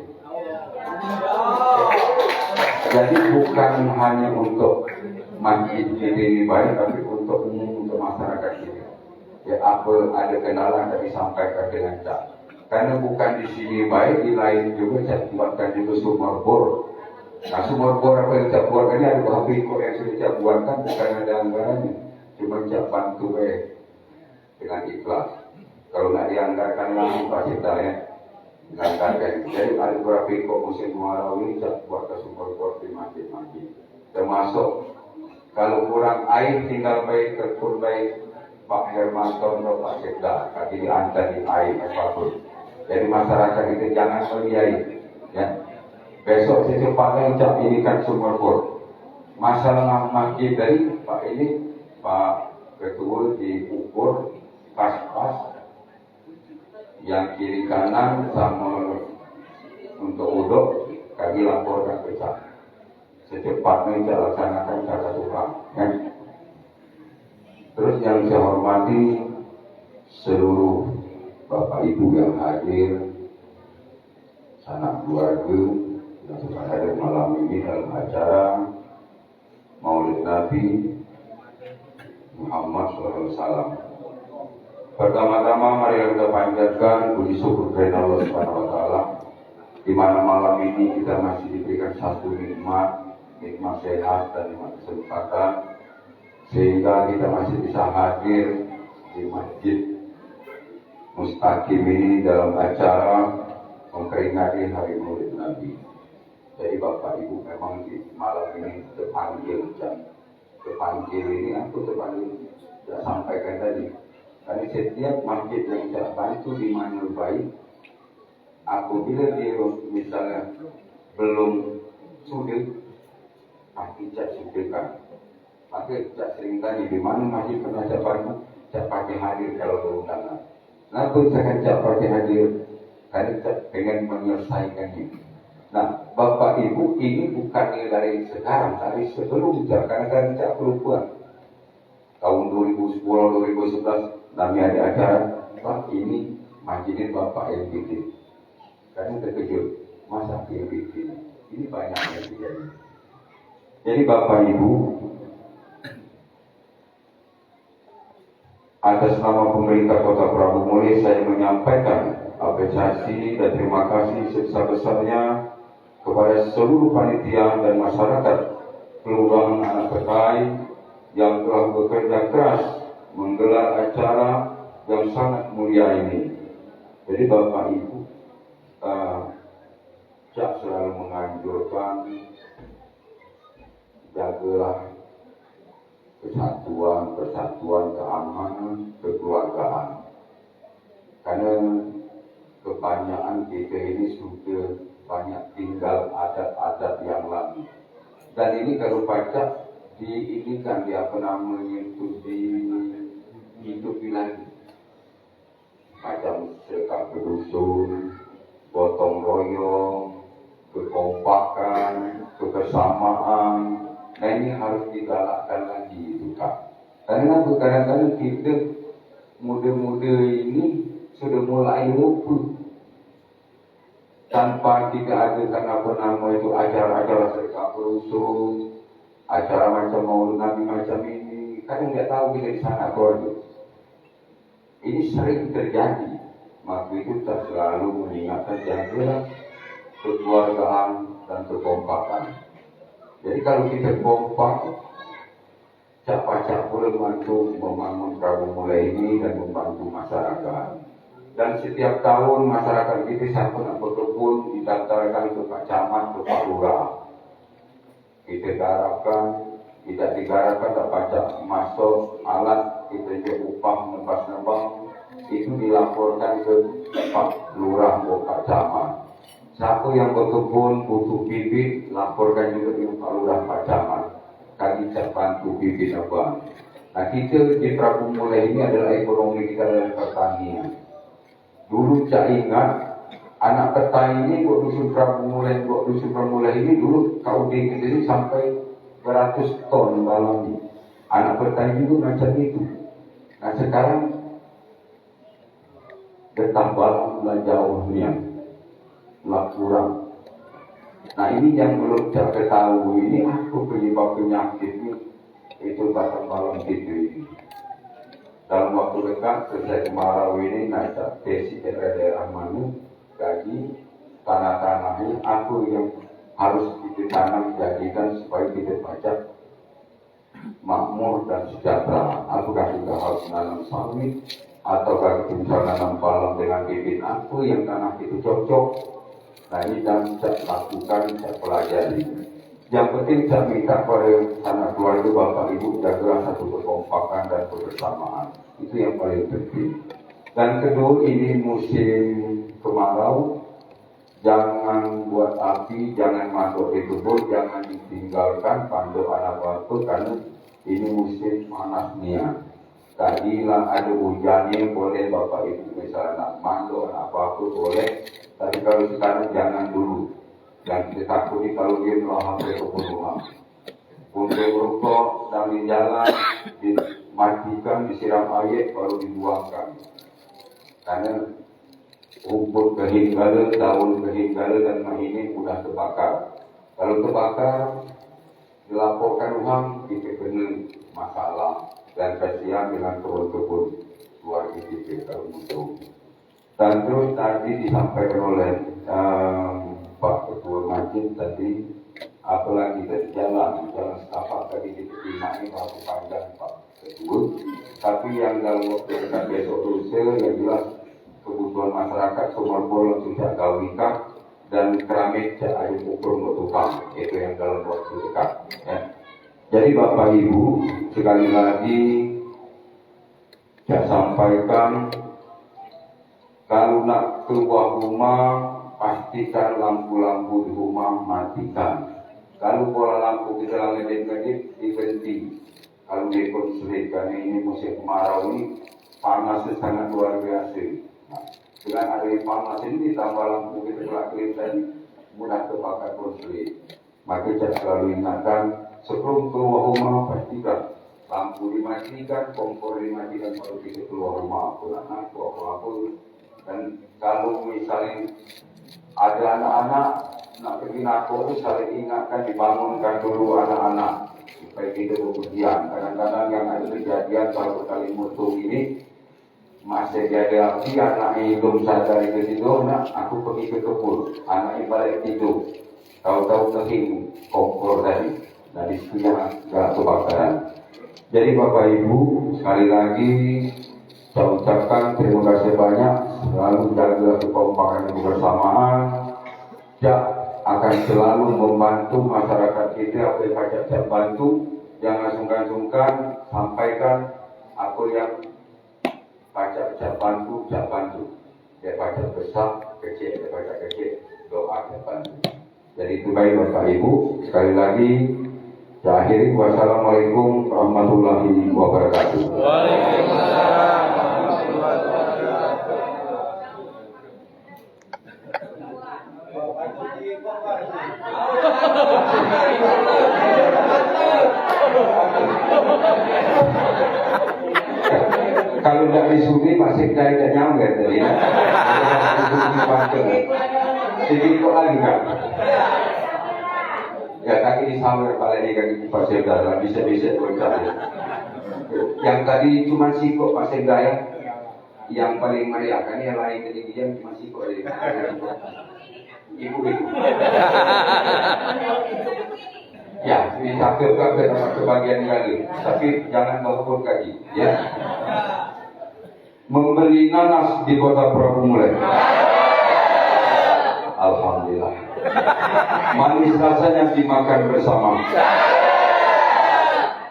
Jadi bukan hanya untuk masjid ini baik, tapi untuk umum untuk masyarakat kita. Ya apa ada kenalan dari sampaikan dengan Cak. Karena bukan di sini baik, di lain juga Cak buatkan juga sumur bor. Nah sumur bor apa yang Cak buatkan ini ada habis kok yang sudah Cak buatkan bukan ada anggarannya. Cuma Cak bantu dengan ikhlas. Kalau nggak dianggarkan langsung pasti ya dianggarkan. Jadi ada beberapa kok musim kemarau ini Cak buatkan sumur bor di masjid-masjid. Termasuk kalau kurang air tinggal baik terpur baik Pak Hermanto atau Pak Sekda, kaki diantar di air apapun. Jadi masyarakat itu jangan melihat, ya. Besok secepatnya Cak ini kan sumur bor. Masalah masjid tadi Pak ini Pak Ketua diukur pas-pas yang kiri kanan sama untuk uduk kaki laporkan ke Cak. Secepatnya Cak laksanakan cara tukang, ya. Terus yang saya hormati seluruh Bapak Ibu yang hadir, sanak keluarga yang sudah hadir malam ini dalam acara Maulid Nabi Muhammad SAW. Pertama-tama mari kita panjatkan puji syukur kepada Allah Subhanahu Wa Taala, di mana malam ini kita masih diberikan satu nikmat sehat dan nikmat kesempatan, sehingga kita masih bisa hadir di Masjid Mustaqim ini dalam acara memperingati Hari Maulid Nabi. Jadi Bapak Ibu memang di malam ini terpanggil jam. Terpanggil ini aku terpanggil tidak sampaikan tadi. Karena setiap masjid yang saya bantu di mana baik, apabila dia misalnya belum sudah pasti cak sediakan. Maka cak sering tanya di mana masih pernah cak bantu, cak pakai hadir kalau berundangan. Kenapa saya cak pakai hadir? Karena cak pengen menyelesaikan ini. Nah, Bapak Ibu ini bukannya dari sekarang, tapi sebelum cak, karena cak perempuan. Tahun 2010-2011 kami ada acara, Pak ini majinin Bapak yang bikin. Karena terkejut, masa yang bikin? Ini banyak yang terjadi. Jadi Bapak Ibu, atas nama pemerintah Kota Prabu Muli saya menyampaikan apresiasi dan terima kasih sebesar-besarnya kepada seluruh panitia dan masyarakat Kelurahan Anak Petai yang telah bekerja keras menggelar acara yang sangat mulia ini. Jadi Bapak Ibu, saya selalu menganjurkan jagalah persatuan, keamanan, kekeluargaan. Karena kebanyakan kita ini sudah banyak tinggal adat-adat yang lama. Dan ini kalau baca diinginkan apa namanya itu dihidupi lagi. Macam serta berdusun, gotong royong, kekompakan, kebersamaan. Nah ini harus digalakkan lagi itu Kak. Karena kadang-kadang kita muda-muda ini sudah mulai lupa. Tanpa kita adakan apa nama itu acara-acara serta berusul, acara macam maulid Nabi macam ini, kadang nggak tahu kita di sana keluarga. Ini sering terjadi. Maka itu tak selalu mengingatkan jaga kekeluargaan dan kekompakan. Jadi kalau kita kompak, siapa-siapa boleh membantu membangun Prabu Muli ini dan membantu masyarakat. Dan setiap tahun masyarakat kita siapa nak berkebun didaftarkan ke Pak Camat, ke Pak Lurah. Kita garapkan, tidak digarapkan tak pajak masuk alat, kita juga upah nebas-nebang, itu dilaporkan ke Pak Lurah atau Pak Camat. Siapa yang berkebun butuh bibit, laporkan juga ke Pak Lurah, Pak Camat. Kami cak bantu bibit abang. Nah kita di Prabu Muli ini adalah ekonomi kita dalam pertanian. Dulu cak ingat anak petani ini buat dusun Prabu Muli ini dulu KUD kita ini sampai beratus ton balami. Anak petani juga macam itu. Nah sekarang getah balam mulai jauh niat, mulai kurang. Nah ini yang belum saya ketahui ini aku penyebab penyakitnya itu batang balam gitu ini. Dalam waktu dekat selesai kemarau ini naik tesi daerah mana jadi tanah-tanahnya aku yang harus kita tanam jadikan supaya kita pajak makmur dan sejahtera. Apakah kita harus nanam sawit ataukah kita bisa nanam balam dengan bibit aku yang tanah itu cocok. Nah ini dan saya lakukan, saya pelajari. Yang penting saya minta kepada anak keluarga Bapak Ibu jaga satu kekompakan dan kebersamaan. Itu yang paling penting. Dan kedua ini musim kemarau, jangan buat api, jangan masuk di kebun, jangan ditinggalkan panduk anak batu karena ini musim panasnya. Tadilah ada hujannya boleh Bapak Ibu misalnya nak manduk anak batu boleh, tapi kalau sekarang jangan dulu. Dan kita takuti kalau dia melahap ke pembunuhan. Untuk rokok dan di jalan dimatikan, disiram air baru dibuangkan. Karena rumput kehinggala, daun kehinggala dan ini sudah terbakar. Kalau terbakar, dilaporkan uang, kita kena masalah. Dan kasihan dengan kebun-kebun luar kita kalau betul. Dan terus tadi disampaikan oleh Pak Ketua Majid tadi, apalagi dari jalan setapak tadi diterima ini waktu panjang Pak Ketua. Tapi yang dalam waktu dekat besok lusa yang jelas kebutuhan masyarakat sumber bol sudah gawikan dan keramik ada ukur untuk tukang itu yang dalam waktu dekat. Ya. Jadi Bapak Ibu sekali lagi saya sampaikan kalau nak keluar rumah pastikan lampu-lampu di rumah matikan. Kalau bola lampu kita ngedip-ngedip diberhenti. Kalau dikonsulit karena ini musim kemarau ini panasnya sangat luar biasa. Nah, dengan adanya panas ini ditambah lampu kita gelap-gelap tadi mudah terbakar konsulit. Maka saya selalu ingatkan sebelum keluar rumah pastikan lampu dimatikan, kompor dimatikan kalau kita keluar rumah apa apa. Dan kalau misalnya ada anak-anak nak pergi nakor, saling ingatkan dibangunkan dulu anak-anak supaya kita bepergian. Kadang-kadang yang ada kejadian kalau kali motor ini masih jadi api, anaknya belum sadar itu tidur, nak aku pergi ke kebun, anaknya balik tidur, tahu-tahu kering kompor tadi, nah disitu nggak kebakaran. Jadi Bapak Ibu sekali lagi saya ucapkan terima kasih banyak, selalu jaga kekompakan kebersamaan, akan selalu membantu masyarakat kita apa yang saya bantu. Jangan sungkan-sungkan sampaikan apa yang saya bantu. Dia baca besar, kecil, dia baca kecil, doa saya bantu. Jadi itu baik Bapak Ibu. Sekali lagi saya akhiri. Wassalamualaikum warahmatullahi wabarakatuh. Waalaikumsalam. Kalau tidak disuruh masih tidak nyampe tadi ya. Sedikit kok lagi kan? Ya kaki disambar kali ini kaki pasir darah bisa-bisa berkali. Yang tadi cuma sikok pasir daya, yang paling meriahkan yang lain ketinggian cuma sikok dari ibu itu. Ya, bisa ke bagian kali, tapi jangan meluput kaki, ya. Membeli nanas di kota Prabu Mulai. Alhamdulillah. Manis rasanya dimakan bersama.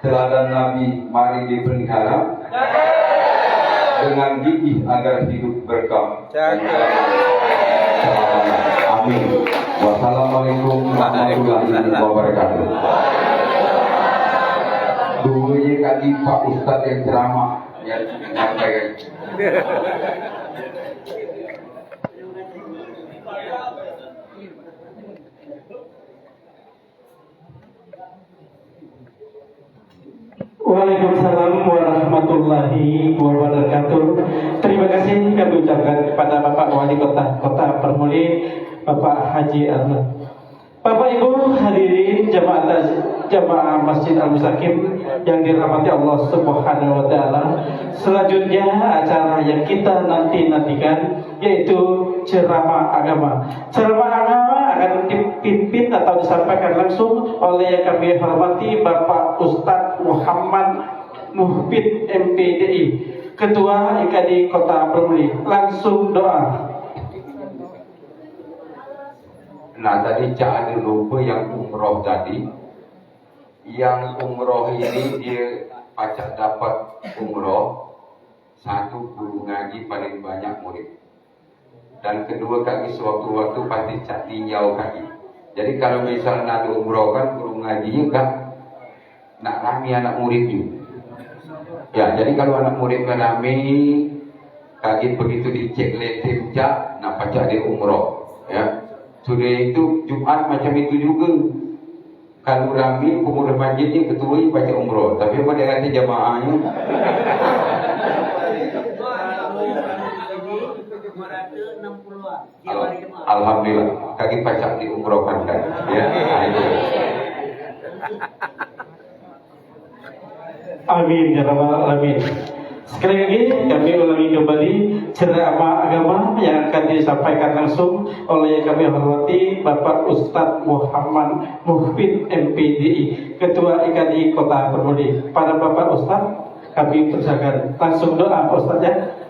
Teladan Nabi mari dipelihara dengan gigih agar hidup berkah. Amin. Wassalamualaikum warahmatullahi wabarakatuh. Dulunya kali Pak Ustadz yang ceramah yang nyampaikan. Waalaikumsalam warahmatullahi wabarakatuh. Terima kasih kami ucapkan kepada Bapak Wali Kota Permuli, Bapak Haji Ahmad. Bapak Ibu hadirin jamaah Masjid Al-Mustaqim yang dirahmati Allah Subhanahu wa taala. Selanjutnya acara yang kita nantikan yaitu ceramah agama. Ceramah agama akan dipimpin atau disampaikan langsung oleh yang kami hormati Bapak Ustadz Muhammad Muhbid MPDI, Ketua IKD Kota Permuli. Langsung doa. Nah tadi ada lupa yang umroh tadi. Yang umroh ini dia pacak dapat umroh, satu guru ngaji paling banyak murid, dan kedua kaki sewaktu-waktu pasti cak tinjau kaki. Jadi kalau misalnya ada umroh kan guru ngajinya kan nak rame anak muridnya. Ya jadi kalau anak muridnya rame, kaki begitu dicek letim cak, nak pacak dia umroh. Ya. Sudah itu Jumat macam itu juga. Kalau rame pengurus masjidnya ketua baca umroh, tapi pada kata jamaahnya Alhamdulillah kaki pacak diumrohkan kan. Ya. Amin ya rabbal alamin. Sekali lagi kami ulangi kembali ceramah agama yang akan disampaikan langsung oleh yang kami hormati Bapak Ustadz Muhammad Muhbid MPDI, Ketua IKD Kota Permuli. Para Bapak Ustadz kami persilakan langsung doa Ustadz ya.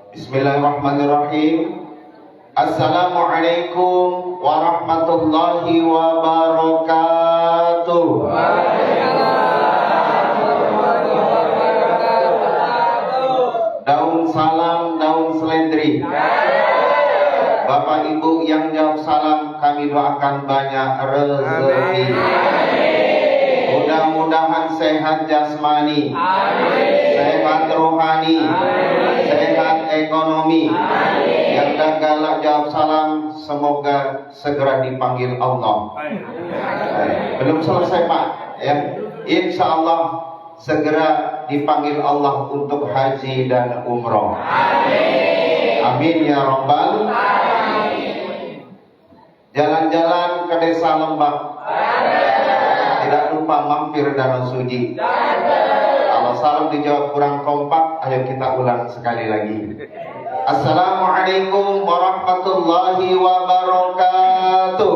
Bismillahirrahmanirrahim. Assalamualaikum warahmatullahi wabarakatuh. Bapak Ibu yang jawab salam kami doakan banyak rezeki. Mudah-mudahan sehat jasmani, sehat rohani, sehat ekonomi. Yang galak jawab salam semoga segera dipanggil Allah. Belum selesai Pak, ya. Insya Allah segera dipanggil Allah untuk haji dan umroh. Amin ya Rabbal. Jalan-jalan ke desa Lembak. Tidak lupa mampir Danau Suci. Kalau salam dijawab kurang kompak, ayo kita ulang sekali lagi. Assalamualaikum warahmatullahi wabarakatuh.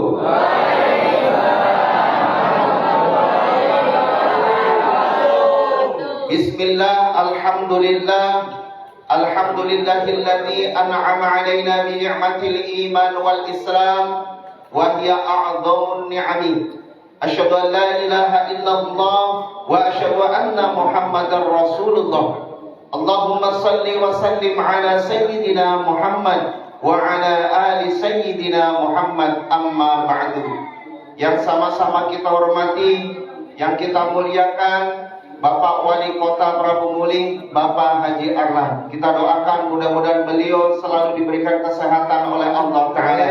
Bismillah, alhamdulillah. Alhamdulillahilladzi an'ama 'alaina bi ni'matil iman wal islam wa hiya a'dhamun ni'ami. Asyhadu an la ilaha illallah wa asyhadu anna Muhammadar Rasulullah. Allahumma salli wa sallim ala sayyidina Muhammad wa ala ali sayyidina Muhammad, amma ba'du. Yang sama-sama kita hormati, yang kita muliakan Bapak Wali Kota Prabu Muli, Bapak Haji Arlan. Kita doakan mudah-mudahan beliau selalu diberikan kesehatan oleh Allah Ta'ala,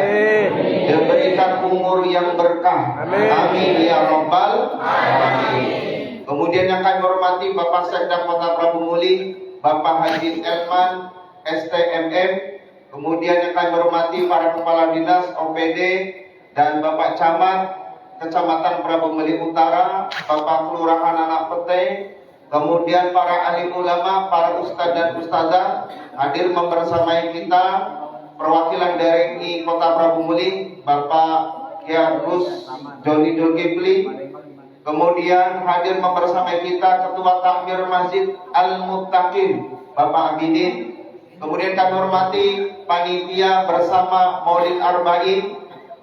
diberikan umur yang berkah. Amin ya Rabbal Alamin. Kemudian yang kami hormati Bapak Sekda Kota Prabu Muli, Bapak Haji Elman STMM. Kemudian yang kami hormati para kepala dinas OPD dan Bapak Camat Kecamatan Prabu Muli Utara, Bapak Kelurahan Anak Pete, kemudian para alim ulama, para ustadz dan ustazah hadir membersamai kita, perwakilan dari Kota Prabu Muli, Bapak Kiai Gus Joni Julkipli, kemudian hadir membersamai kita Ketua Takmir Masjid Al-Muttaqin, Bapak Abidin, kemudian kami hormati panitia bersama Maulid Arba'in.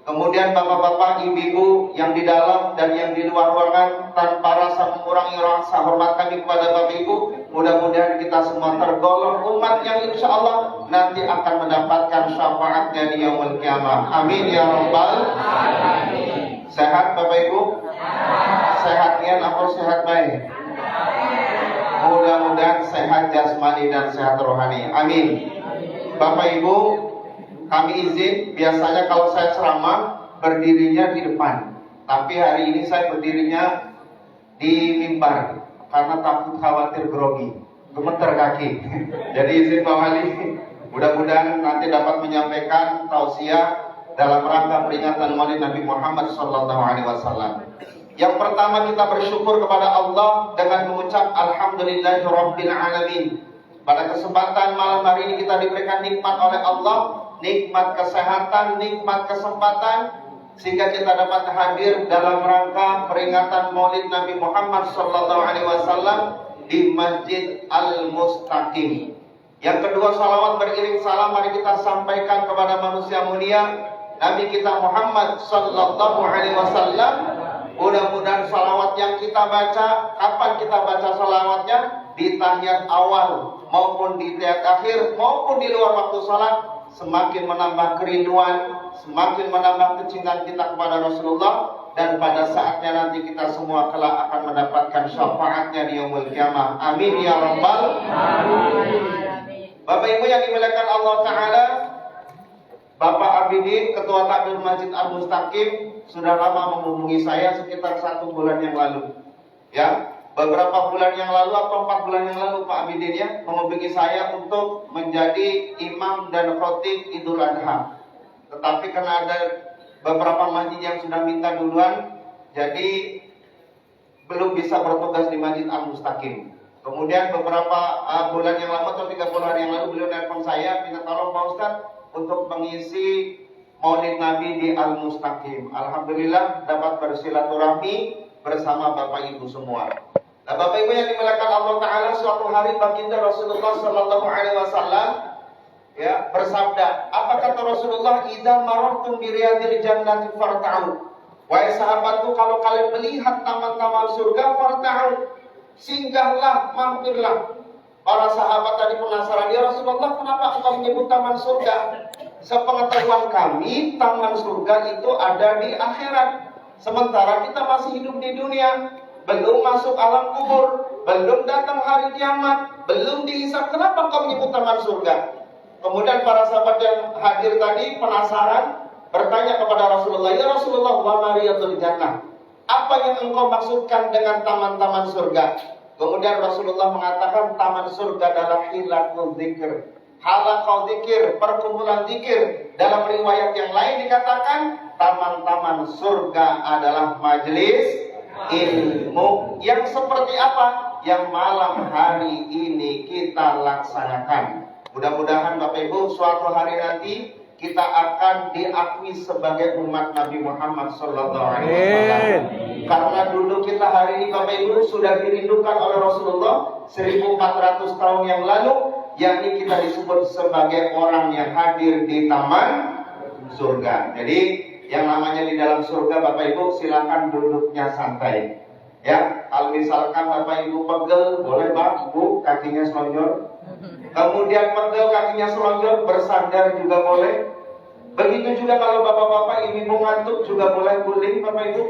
Kemudian bapak-bapak, ibu-ibu yang di dalam dan yang di luar ruangan, tanpa rasa mengurangi rasa hormat kami kepada bapak ibu, mudah-mudahan kita semua tergolong umat yang insya Allah nanti akan mendapatkan syafaatnya di yaumul kiamah. Amin ya Rabbal Alamin. Sehat bapak ibu? Sehat nian atau sehat baik? Mudah-mudahan sehat jasmani dan sehat rohani. Amin. Bapak ibu, kami izin, biasanya kalau saya ceramah berdirinya di depan, tapi hari ini saya berdirinya di mimbar karena takut khawatir grogi, gemeter kaki. Jadi izin Pak Wali, mudah-mudahan nanti dapat menyampaikan tausiah dalam rangka peringatan Maulid Nabi Muhammad SAW. Yang pertama, kita bersyukur kepada Allah dengan mengucap Alhamdulillahirabbil alamin. Pada kesempatan malam hari ini kita diberikan nikmat oleh Allah, nikmat kesehatan, nikmat kesempatan, sehingga kita dapat hadir dalam rangka peringatan Maulid Nabi Muhammad SAW di Masjid Al-Mustaqim. Yang kedua, salawat beriring salam mari kita sampaikan kepada manusia mulia Nabi kita Muhammad SAW. Mudah-mudahan salawat yang kita baca, kapan kita baca salawatnya? Di tahiyat awal maupun di tahiyat akhir maupun di luar waktu salat, semakin menambah kerinduan, semakin menambah kecintaan kita kepada Rasulullah, dan pada saatnya nanti kita semua kelak akan mendapatkan syafaatnya di yaumul kiamah. Amin ya Rabbal Alamin. Bapak Ibu yang dimuliakan Allah Ta'ala, Bapak Abidin, Ketua Takmir Masjid Al-Mustaqim, sudah lama menghubungi saya sekitar 1 bulan yang lalu. Ya, beberapa bulan yang lalu atau 4 bulan yang lalu Pak Abidin ya menghubungi saya untuk menjadi imam dan khotib Idul Adha. Tetapi karena ada beberapa masjid yang sudah minta duluan, jadi belum bisa bertugas di Masjid Al-Mustaqim. Kemudian beberapa bulan yang lama atau 3 bulan yang lalu beliau nelpon saya, minta tolong Pak Ustadz untuk mengisi Maulid Nabi di Al-Mustaqim. Alhamdulillah dapat bersilaturahmi bersama Bapak Ibu semua. Nah, Bapak Ibu yang dimuliakan Allah Ta'ala, suatu hari baginda Rasulullah SAW ya bersabda, apa kata Rasulullah? Idza marartum bi riyadil jannati farta'u. Wahai sahabatku, kalau kalian melihat taman-taman surga, farta'u, singgahlah, mampirlah. Para sahabat tadi penasaran, ya Rasulullah, kenapa engkau menyebut taman surga? Sepengetahuan kami, taman surga itu ada di akhirat. Sementara kita masih hidup di dunia, belum masuk alam kubur, belum datang hari kiamat, belum dihisab. Kenapa kau menyebut taman surga? Kemudian para sahabat yang hadir tadi penasaran, bertanya kepada Rasulullah, ya Rasulullah, wa mariyatul jannah, apa yang engkau maksudkan dengan taman-taman surga? Kemudian Rasulullah mengatakan taman surga adalah hilakul zikir, halaqah zikir, perkumpulan zikir. Dalam riwayat yang lain dikatakan taman-taman surga adalah majelis ilmu. Yang seperti apa? Yang malam hari ini kita laksanakan. Mudah-mudahan Bapak Ibu suatu hari nanti kita akan diakui sebagai umat Nabi Muhammad SAW. Karena dulu kita hari ini Bapak Ibu sudah dirindukan oleh Rasulullah 1400 tahun yang lalu, yakni kita disebut sebagai orang yang hadir di taman surga. Jadi yang namanya di dalam surga Bapak Ibu silakan duduknya santai. Ya, kalau misalkan Bapak Ibu pegel, boleh Pak, Bu, kakinya selonjor. Kemudian pegel kakinya selonjor, bersandar juga boleh. Begitu juga kalau bapak-bapak ibu ngantuk juga boleh guling Bapak Ibu.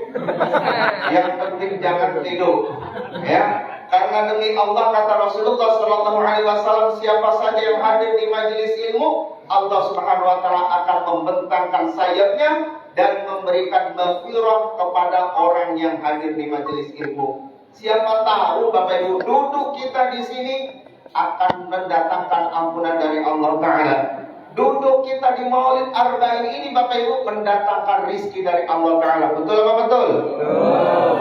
Yang penting jangan tidur. Ya, karena demi Allah kata Rasulullah SAW, siapa saja yang hadir di majelis ilmu, Allah Subhanahu Wa Taala akan membentangkan sayapnya dan memberikan maghfirah kepada orang yang hadir di majelis ilmu. Siapa tahu Bapak Ibu duduk kita di sini akan mendatangkan ampunan dari Allah Ta'ala. Duduk kita di Maulid Arba'in ini Bapak Ibu mendatangkan rizki dari Allah Ta'ala. Betul apa betul?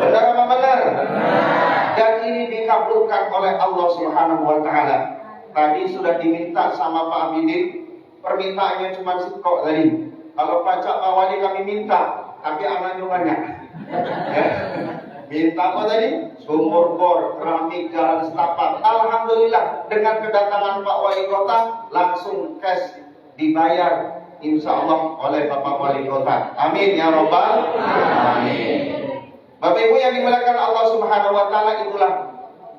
Benar apa benar? Dan ini dikabulkan oleh Allah Subhanahu Wa Ta'ala. Tadi sudah diminta sama Pak Abidin, permintaannya cuma sekok tadi. Kalau pajak Pak Wali kami minta, tapi anaknya banyak. Ya. Minta apa tadi? Sumur bor, keramik, jalan setapak. Alhamdulillah dengan kedatangan Pak Wali Kota langsung cash dibayar insya Allah oleh Bapak Wali Kota. Amin ya Rabbal Alamin. Bapak Ibu yang dimuliakan Allah Subhanahu Wa Taala, itulah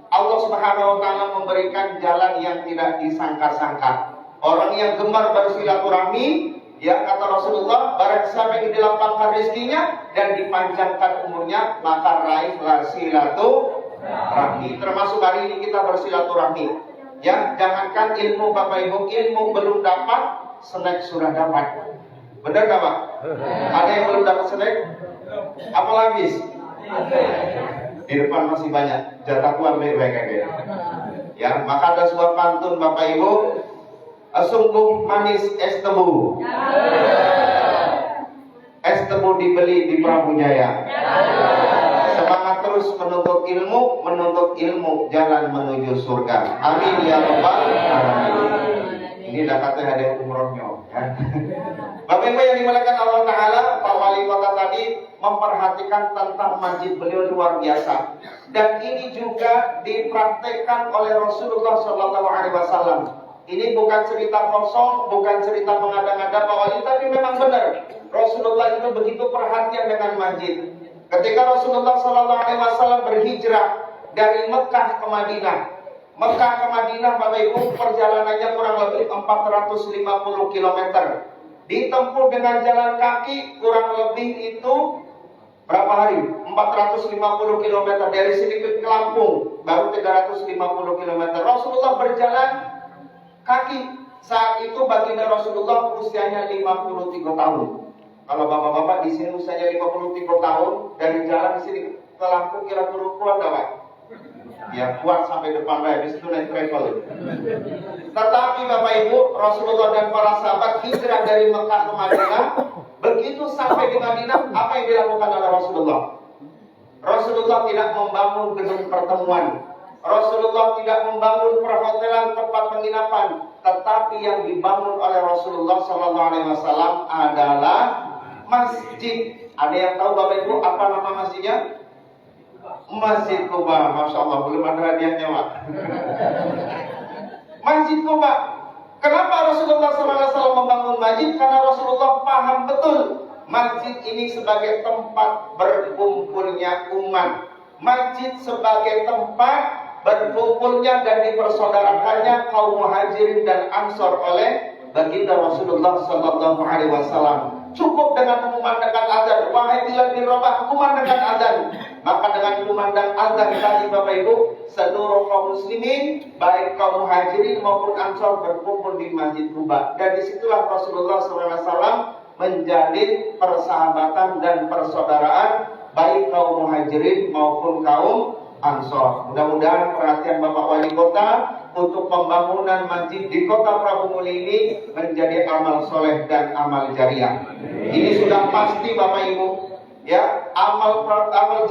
Allah Subhanahu Wa Taala memberikan jalan yang tidak disangka-sangka. Orang yang gemar bersilaturahmi, ya kata Rasulullah, barang siapa yang dilapangkan rezekinya dan dipanjangkan umurnya, maka raihlah silaturahmi. Termasuk hari ini kita bersilaturahmi. Ya, jangankan ilmu Bapak Ibu, ilmu belum dapat, snack sudah dapat. Benar gak Pak? Ada yang belum dapat snack? Apa habis? Di depan masih banyak. Jatahku ambil baik-baik. Ya, maka ada sebuah pantun Bapak Ibu, sungguh manis es tebu. Es tebu dibeli di Prabu Jaya. Semangat terus menuntut ilmu, jalan menuju surga. Amin ya Rabbal Alamin. Ini dakatnya ada umrohnya. Ya. Bapak Ibu yang dimuliakan Allah Ta'ala, Pak Wali Kota tadi memperhatikan tentang masjid beliau luar biasa. Dan ini juga dipraktekkan oleh Rasulullah SAW. Ini bukan cerita kosong, bukan cerita mengada-ngada Pak Wali, tapi memang benar. Rasulullah itu begitu perhatian dengan masjid. Ketika Rasulullah SAW berhijrah dari Mekah ke Madinah, Bapak Ibu, perjalanannya kurang lebih 450 km. Ditempuh dengan jalan kaki kurang lebih itu berapa hari? 450 km dari sini ke Lampung, baru 350 km. Rasulullah berjalan kaki. Saat itu baginda Rasulullah usianya 53 tahun. Kalau bapak-bapak di sini usianya 53 tahun, dari jalan di sini ke Lampung kira-kira kuat enggak Pak? Ya kuat sampai depan Pak, di situ naik travel. Tetapi Bapak Ibu, Rasulullah dan para sahabat hijrah dari Mekah ke Madinah. Begitu sampai di Madinah, apa yang dilakukan oleh Rasulullah? Rasulullah tidak membangun gedung pertemuan. Rasulullah tidak membangun perhotelan, tempat penginapan, tetapi yang dibangun oleh Rasulullah SAW adalah masjid. Ada yang tahu Bapak Ibu apa nama masjidnya? Masjid Kuba. Masya Allah, belum ada hadiahnya Pak. Masjid Kuba. Kenapa Rasulullah SAW membangun masjid? Karena Rasulullah paham betul masjid ini sebagai tempat berkumpulnya umat. Masjid sebagai tempat berkumpulnya dan dipersaudarakannya kaum muhajirin dan ansor oleh baginda Rasulullah sallallahu alaihi wasallam. Cukup dengan mengumandangkan azan, wahai Bilal bin Rabah, kumandangkan azan. Maka dengan kumandang azan tadi Bapak Ibu, seluruh kaum muslimin, baik kaum muhajirin maupun ansor berkumpul di Masjid Quba. Dan disitulah Rasulullah SAW menjalin persahabatan dan persaudaraan baik kaum muhajirin maupun kaum ansor. Mudah-mudahan perhatian Bapak Wali Kota untuk pembangunan masjid di Kota Prabu Muli ini menjadi amal soleh dan amal jariah. Ini sudah pasti Bapak Ibu, ya, amal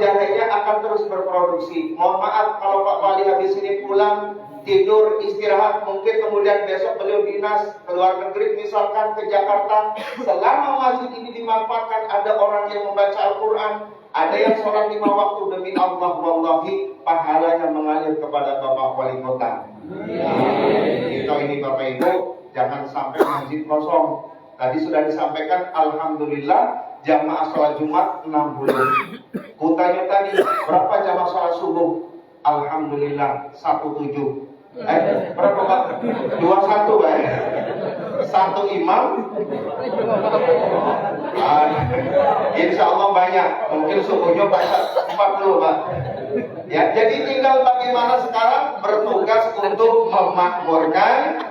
jariahnya akan terus berproduksi. Mohon maaf kalau Pak Wali habis ini pulang tidur istirahat, mungkin kemudian besok beliau dinas ke luar negeri misalkan ke Jakarta. Selama masjid ini dimanfaatkan, ada orang yang membaca Al-Quran, ada yang sholat 5 waktu demi Allah, wallahi pahalanya mengalir kepada Bapak Wali Kota. Kita ini Bapak Ibu, jangan sampai masjid kosong. Tadi sudah disampaikan, alhamdulillah jamaah sholat Jumat 60. Kutanya tadi berapa jamaah sholat subuh? Alhamdulillah 17. Berapa Pak? 21 Pak. Satu imam. Insya Allah banyak. Mungkin subuhnya baca 40 Pak. Ya, jadi tinggal bagaimana sekarang bertugas untuk memakmurkan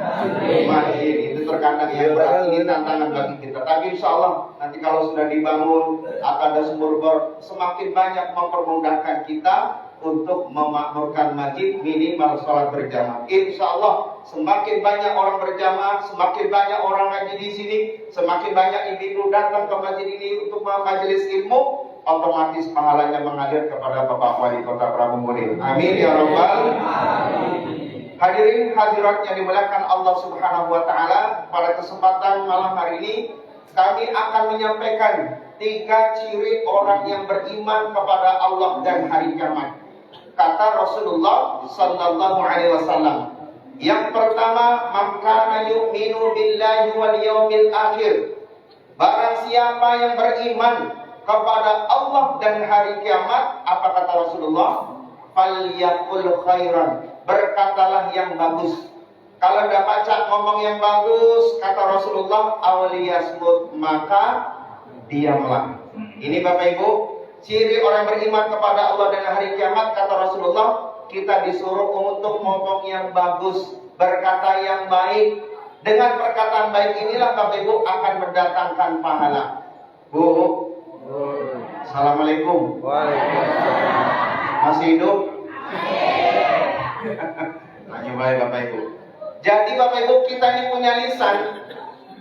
masjid. Itu terkadang yang berat, ini tantangan bagi kita. Tapi insya Allah nanti kalau sudah dibangun akan ada sumur bor, semakin banyak mempermudahkan kita untuk memakmurkan masjid minimal sholat berjamaah. Insya Allah semakin banyak orang berjamaah, semakin banyak orang ngaji di sini, semakin banyak ibu datang ke masjid ini untuk majelis ilmu, otomatis pahalanya mengalir kepada Bapak Wali Kota Prabu Muli. Amin ya rabbal alamin. Hadirin hadirat yang dimuliakan Allah Subhanahu wa taala, pada kesempatan malam hari ini kami akan menyampaikan 3 ciri orang yang beriman kepada Allah dan hari kiamat. Kata Rasulullah sallallahu alaihi wasallam, yang pertama, man kana yu'minu billahi wal yaumil akhir. Barang siapa yang beriman kepada Allah dan hari kiamat, apa kata Rasulullah? Falyaqul khairan, berkatalah yang bagus. Kalau enggak baca ngomong yang bagus, kata Rasulullah, awliyasmut, maka diamlah. Ini Bapak Ibu, ciri orang beriman kepada Allah dan hari kiamat, kata Rasulullah, kita disuruh untuk ngomong yang bagus, berkata yang baik. Dengan perkataan baik inilah Bapak Ibu akan mendatangkan pahala. Bu, Assalamualaikum. Masih hidup? Hanya baik Bapak Ibu. Jadi Bapak Ibu, kita ini punya lisan.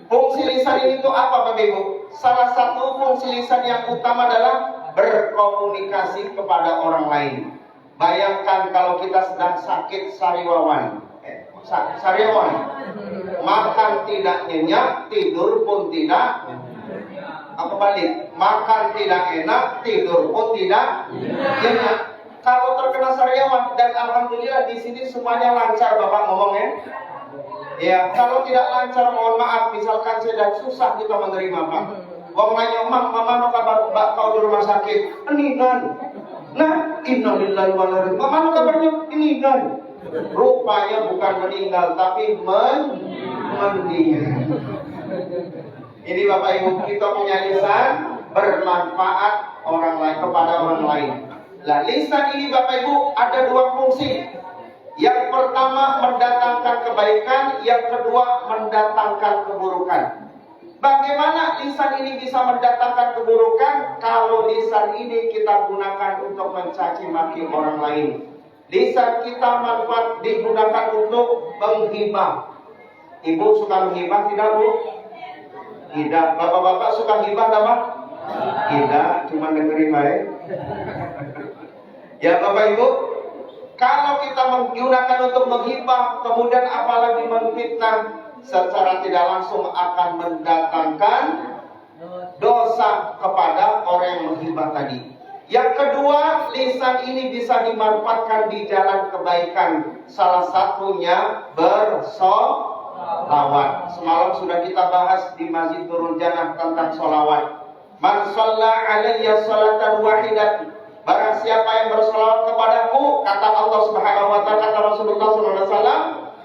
Fungsi lisan ini itu apa Bapak Ibu? Salah satu fungsi lisan yang utama adalah berkomunikasi kepada orang lain. Bayangkan kalau kita sedang sakit sariawan, makan tidak nyenyak, tidur pun tidak, apa balik? Makan tidak enak, tidur pun tidak nyenyak. Kalau terkena sariawan, dan alhamdulillah di sini semuanya lancar Bapak ngomongnya. Ya, kalau tidak lancar mohon maaf, misalkan sedang susah kita menerima Pak. Wong nanya, mama no kabar Mbak kau di rumah sakit? Eninan. Nah, innalillahi wa inna ilaihi raji'un. Mama no kabarnya? Eninan. Rupanya bukan meninggal, tapi meninggal. Ini Bapak Ibu, kita punya lisan bermanfaat orang lain kepada orang lain. Nah, lisan ini Bapak Ibu ada 2 fungsi. Yang pertama mendatangkan kebaikan, yang kedua mendatangkan keburukan. Bagaimana lisan ini bisa mendatangkan keburukan? Kalau lisan ini kita gunakan untuk mencaci maki orang lain. Lisan kita manfaat digunakan untuk menghibah. Ibu suka menghibah tidak Bu? Tidak. Bapak-bapak suka hibah tidak Pak? Tidak, cuma dengerin baik. Ya Bapak Ibu, kalau kita menggunakan untuk menghibah, kemudian apalagi menfitnah, secara tidak langsung akan mendatangkan dosa kepada orang yang menghibah tadi. Yang kedua, lisan ini bisa dimanfaatkan di jalan kebaikan. Salah satunya bersolawat. Semalam sudah kita bahas di Masjid Nurul Jannah tentang solawat. Man shalla alayya sholatan wahidatan, barang siapa yang bersolawat kepadaku, kata Allah Subhanahu wa taala, kata Rasulullah sallallahu alaihi wasallam,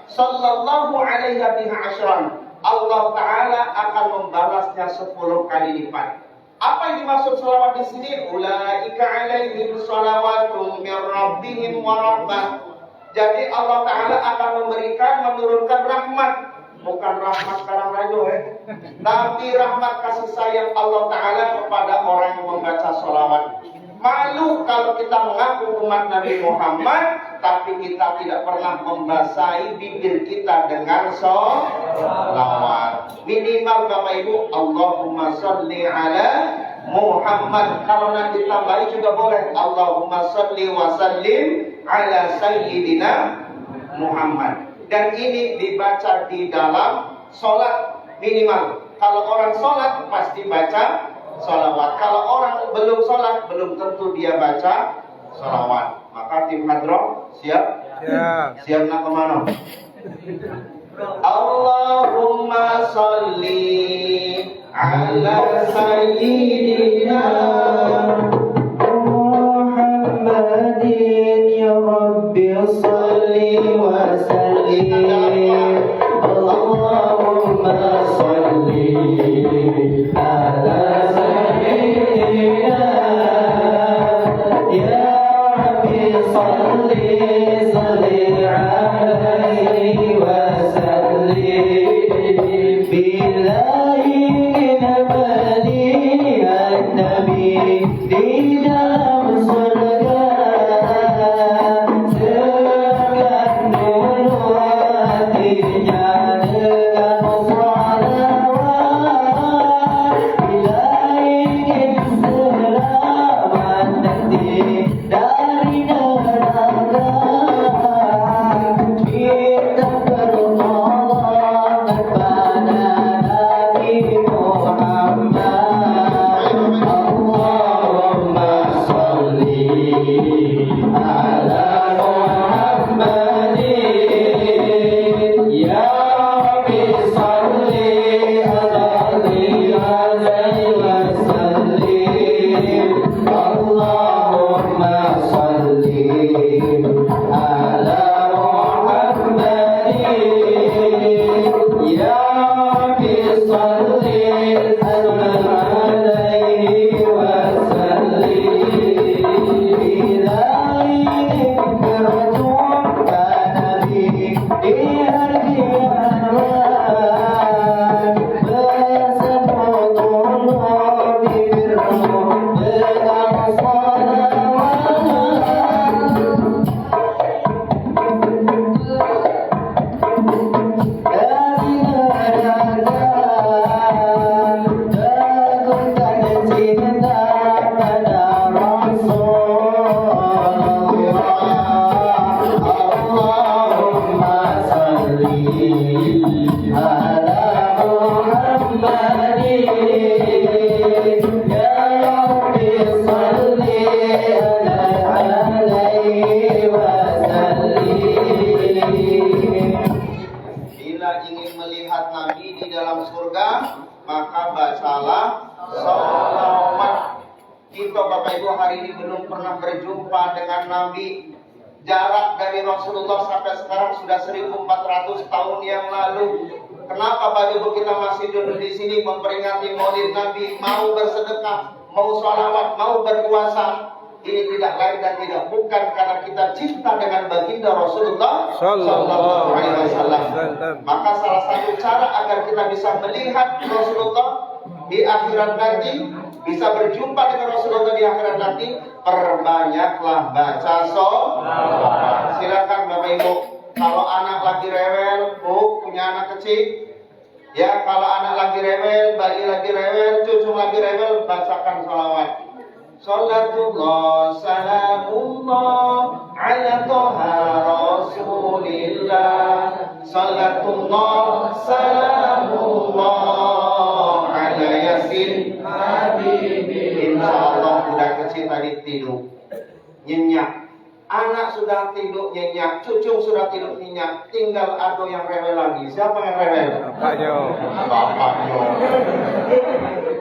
sallallahu alaihi biha asyran, Allah Ta'ala akan membalasnya 10 kali lipat. Apa yang dimaksud salawat di sini? Ulaika alaihim salawatun min rabbihim wa rahmah. Jadi Allah Ta'ala akan menurunkan rahmat. Bukan rahmat sekarang rajo tapi rahmat kasih sayang Allah Ta'ala kepada orang yang membaca salawat. Malu kalau kita mengaku umat Nabi Muhammad, tapi kita tidak pernah membasahi bibir kita dengan salawat. Minimal Bapak Ibu, Allahumma sholli ala Muhammad. Kalau nanti tambahin juga boleh, Allahumma sholli wa sallim ala sayyidina Muhammad. Dan ini dibaca di dalam sholat minimal. Kalau orang sholat pasti baca sholawat. Kalau orang belum sholat, belum tentu dia baca sholawat. Maka tim hadroh siap? Siap nak kemana? Allahumma sholli ala sayyidina Muhammadin ya Rabbi sholli wa sallim. Allahumma sholli ala sayyidina ya Rabbi sholli alaihi wa sallim. Billahi nabadi an-nabi di dalam surga, segala dulu hatinya dengan salawat. Bila ingin selamat nanti dari neraka, kita bertolak kepada Nabi Muhammad. Allahumma sholli ala Muhammadin ya Rabbi sholli alaihi wa sallim. Allahumma sholli ala Muhammadin ya Rabbi sholli alaihi wa sallim. Bila ingin berjumpa Nabi di hari kiamat, bersekutulah bibirmu dengan salawat. Dari neraka teguhkan cinta pada Rasulullah. Allahumma sholli ala Muhammadin ya Rabbi sholli alaihi wa sallim. Bila ingin melihat Nabi di dalam surga, maka bacalah sholawat. Kita Bapak Ibu hari ini belum pernah berjumpa dengan Nabi. Jarak dari Rasulullah sampai sekarang sudah 1400 tahun yang lalu. Kenapa Bapak Ibu kita masih duduk di sini memperingati Maulid Nabi, mau bersedekah, mau sholawat, mau berpuasa? Ini tidak lain dan tidak bukan karena kita cinta dengan baginda Rasulullah Sallallahu Alaihi Wasallam. Maka salah satu cara agar kita bisa melihat Rasulullah di akhirat nanti, bisa berjumpa dengan Rasulullah di akhirat nanti, perbanyaklah baca sholawat. Silakan Bapak Ibu, kalau anak lagi rewel, punya anak kecil, ya kalau anak lagi rewel, bayi lagi rewel, cucu lagi rewel, bacakan sholawat. Salatullah salamullah ala toha rasulillah. Salatullah salamullah ala yasin habibi. Insyaallah udah kecil tadi tidur nyenyak, anak sudah tidur nyenyak, cucu sudah tidur nyenyak, tinggal ada yang rewel lagi. Siapa yang rewel? Bapaknya.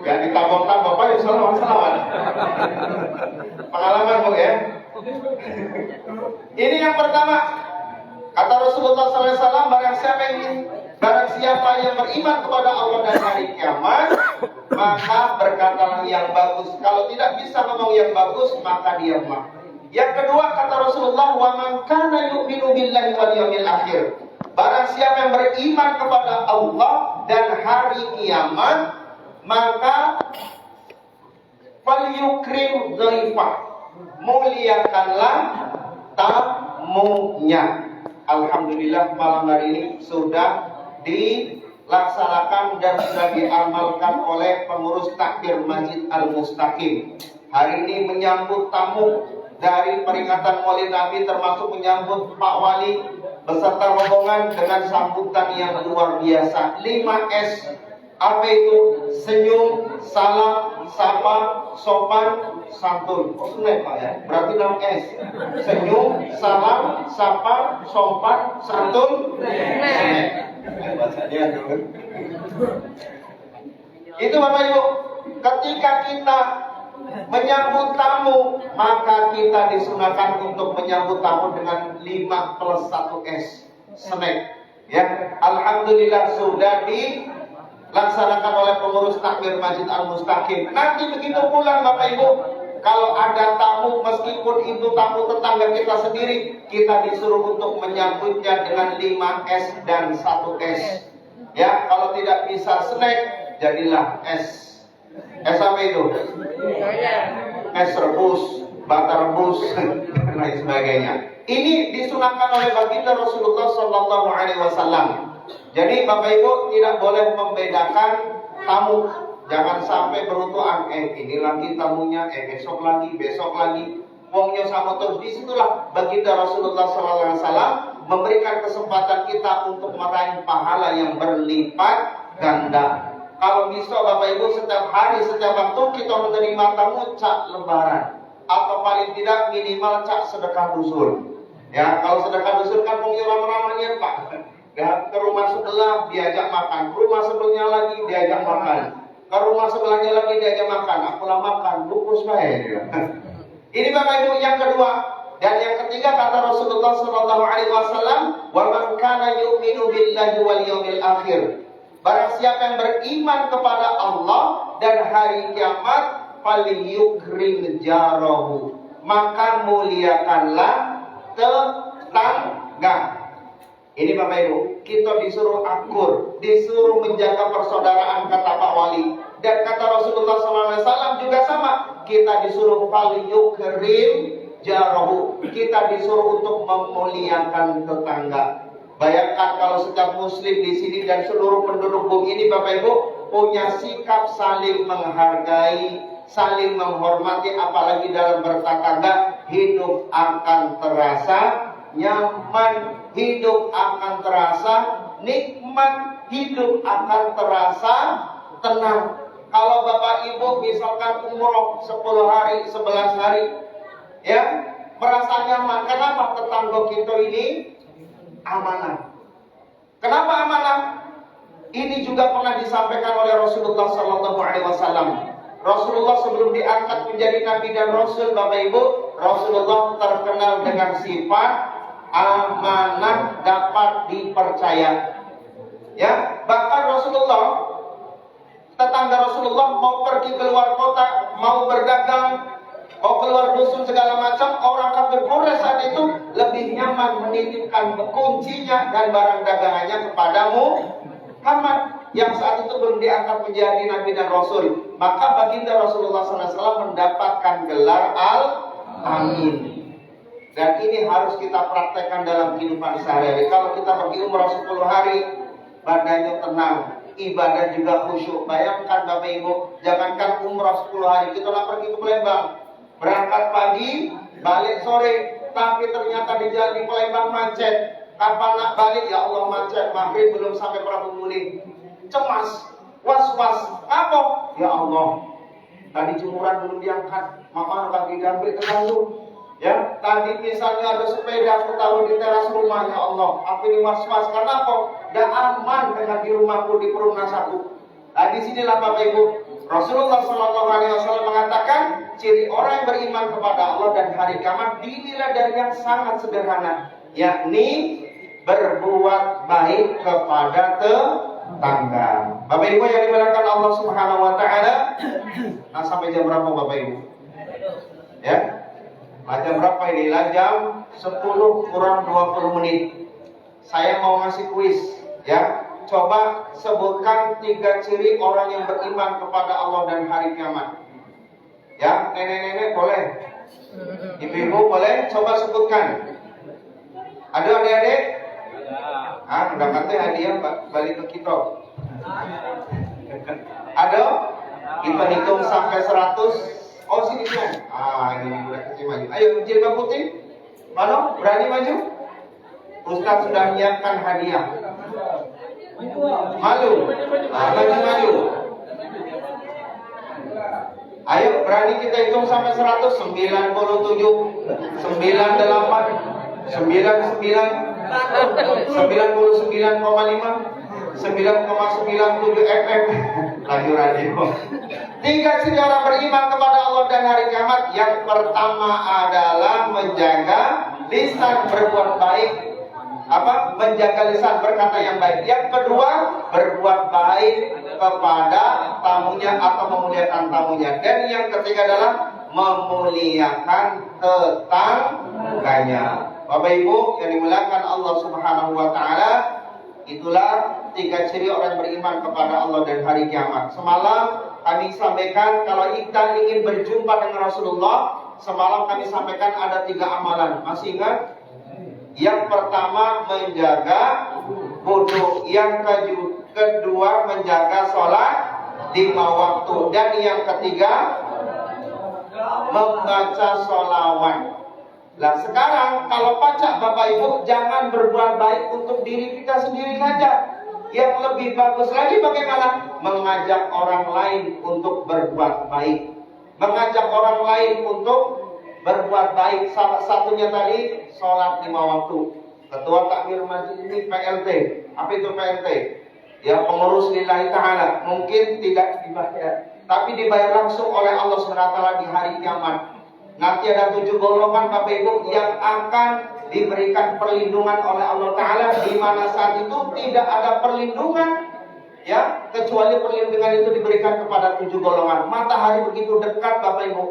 Yang ditambah-tambah Bapak ya salawat. Pengalaman Bu ya. Ini yang pertama. Kata Rasulullah SAW, barang siapa yang ingin Barang siapa yang beriman kepada Allah dan hari kiamat, maka berkatalah yang bagus. Kalau tidak bisa ngomong yang bagus, maka diamlah. Yang kedua kata Rasulullah, wa man kana yu'minu billahi wal yawmil akhir. Barang siapa yang beriman kepada Allah dan hari kiamat, maka falyukrim dhaifah, muliakanlah tamunya. Alhamdulillah malam hari ini sudah dilaksanakan dan sudah diamalkan oleh pengurus takbir Masjid Al-Mustaqim. Hari ini menyambut tamu dari peringatan Maulid Nabi, termasuk menyambut Pak Wali beserta rombongan dengan sambutan yang luar biasa. 5S. Apa itu? Senyum, salam, sapa, sopan, santun. Oh, sulit Pak ya? Berarti 6S. Senyum, salam, sapa, sopan, santun. Itu Bapak Ibu. Ketika kita menyambut tamu, maka kita disunahkan untuk menyambut tamu dengan 5+1S snack. Ya, alhamdulillah sudah dilaksanakan oleh pengurus takbir Masjid Al-Mustaqim. Nanti begitu pulang Bapak Ibu, kalau ada tamu, meskipun itu tamu tetangga kita sendiri, kita disuruh untuk menyambutnya dengan 5S dan 1S. Ya, kalau tidak bisa snack, jadilah S. Es apa itu? Es rebus, bata rebus, dan lain sebagainya. Ini disunahkan oleh baginda Rasulullah Sallallahu Alaihi Wasallam. Jadi Bapak Ibu tidak boleh membedakan tamu. Jangan sampai beruntukan, ini lagi tamunya, besok lagi. Wongnya sama terus. Disitulah baginda Rasulullah Sallallahu Alaihi Wasallam memberikan kesempatan kita untuk meraih pahala yang berlipat ganda. Kalau bisa Bapak Ibu setiap hari, setiap waktu kita menerima tamu, cak lebaran. Atau paling tidak minimal cak sedekah dusun. Ya, kalau sedekah dusun kan ramah-ramahnya Pak. Ya, ke rumah sebelah diajak makan, ke rumah sebelahnya lagi diajak makan, ke rumah sebelahnya lagi diajak makan. Akulah makan, bungkus baik. Ini Bapak Ibu yang kedua. Dan yang ketiga kata Rasulullah Sallallahu Alaihi Wasallam, wa man kana yu'minu billahi wal yawmil akhir. Barang siapa yang beriman kepada Allah dan hari kiamat, falyukrim jarahu, maka muliakanlah tetangga. Ini Bapak Ibu, kita disuruh akur, disuruh menjaga persaudaraan kata Pak Wali. Dan kata Rasulullah SAW juga sama, kita disuruh falyukrim jarahu, kita disuruh untuk memuliakan tetangga. Bayangkan kalau setiap muslim di sini dan seluruh penduduk bumi ini Bapak Ibu punya sikap saling menghargai, saling menghormati, apalagi dalam bertetangga, hidup akan terasa nyaman, hidup akan terasa nikmat, hidup akan terasa tenang. Kalau Bapak Ibu misalkan umroh 10 hari, 11 hari, ya, merasa nyaman. Kenapa? Tetangga kita ini amanah. Kenapa amanah? Ini juga pernah disampaikan oleh Rasulullah Sallallahu Alaihi Wasallam. Rasulullah sebelum diangkat menjadi Nabi dan Rasul, Bapak Ibu, Rasulullah terkenal dengan sifat amanah, dapat dipercaya. Ya, bahkan Rasulullah, tetangga Rasulullah mau pergi keluar kota, mau berdagang, mau keluar dusun segala macam, orang kafir Quraisy saat itu lebih nyaman menitipkan kuncinya dan barang dagangannya kepadamu Muhammad yang saat itu belum diangkat menjadi Nabi dan Rasul. Maka baginda Rasulullah SAW mendapatkan gelar Al-Amin. Dan ini harus kita praktekkan dalam kehidupan sehari-hari. Kalau kita pergi umrah 10 hari, badannya tenang, ibadah juga khusyuk. Bayangkan Bapak Ibu, jangankan umrah 10 hari, kita pergi ke Palembang. Berangkat pagi, balik sore, tapi ternyata di jalan di Palembang macet. Kapan nak balik? Ya Allah macet, maghrib belum sampai Prabu Muli. Cemas, was-was. Apa? Ya Allah, tadi jemuran belum diangkat, mama lagi gambir terlalu. Ya, tadi misalnya ada sepeda aku taruh di teras rumah, ya Allah, aku ini was-was. Karena apa? Dan aman dengan di rumahku, di perumnas aku. Nah, disinilah Bapak Ibu, Rasulullah SAW mengatakan ciri orang yang beriman kepada Allah dan hari kiamat dinilai dari yang sangat sederhana, yakni berbuat baik kepada tetangga. Bapak Ibu yang dimuliakan Allah Subhanahu wa taala. Nah, sampai jam berapa Bapak Ibu? Ya. Jam berapa ini? Jam 10 kurang 20 menit. Saya mau ngasih kuis, ya. Coba sebutkan 3 ciri orang yang beriman kepada Allah dan hari kiamat. Ya, nenek-nenek boleh. Ibu-ibu boleh coba sebutkan. Ada adik-adik? Udah kata hadiah balik ke kita. Ada? Kita hitung sampai 100. Oh sini kan? Ini udah kecil maju. Ayo jilbab putih. Mana? Berani maju? Ustaz sudah menyiapkan hadiah. Malu. Maju. Ayo berani kita hitung sampai 100. 97, 98, 99, 99,5, 9,97 FM. Lanjut radio. 3 ciri orang beriman kepada Allah dan hari kiamat. Yang pertama adalah menjaga lisan berbuat baik. Menjaga lisan berkata yang baik. Yang kedua, berbuat baik kepada tamunya atau memuliakan tamunya. Dan yang ketiga adalah memuliakan tetangganya. Bapak Ibu yang dimuliakan Allah Subhanahu wa taala, itulah 3 ciri orang beriman kepada Allah dan hari kiamat. Semalam kami sampaikan kalau kita ingin berjumpa dengan Rasulullah, semalam kami sampaikan ada 3 amalan. Masih ingat? Yang pertama menjaga wudu, yang kedua menjaga sholat 5 waktu, dan yang ketiga membaca sholawat. Nah sekarang kalau pacak Bapak Ibu, jangan berbuat baik untuk diri kita sendiri saja. Yang lebih bagus lagi bagaimana? Mengajak orang lain untuk berbuat baik. Mengajak orang lain untuk berbuat baik. Salah satunya tadi sholat 5 waktu. Ketua takmir masjid ini PLT. Apa itu PLT? Ya, pengurus lillahi ta'ala. Mungkin tidak dibayar, tapi dibayar langsung oleh Allah SWT di hari kiamat. Nanti ada 7 golongan Bapak Ibu yang akan diberikan perlindungan oleh Allah Ta'ala, di mana saat itu tidak ada perlindungan, ya, kecuali perlindungan itu diberikan kepada 7 golongan. Matahari begitu dekat Bapak Ibu,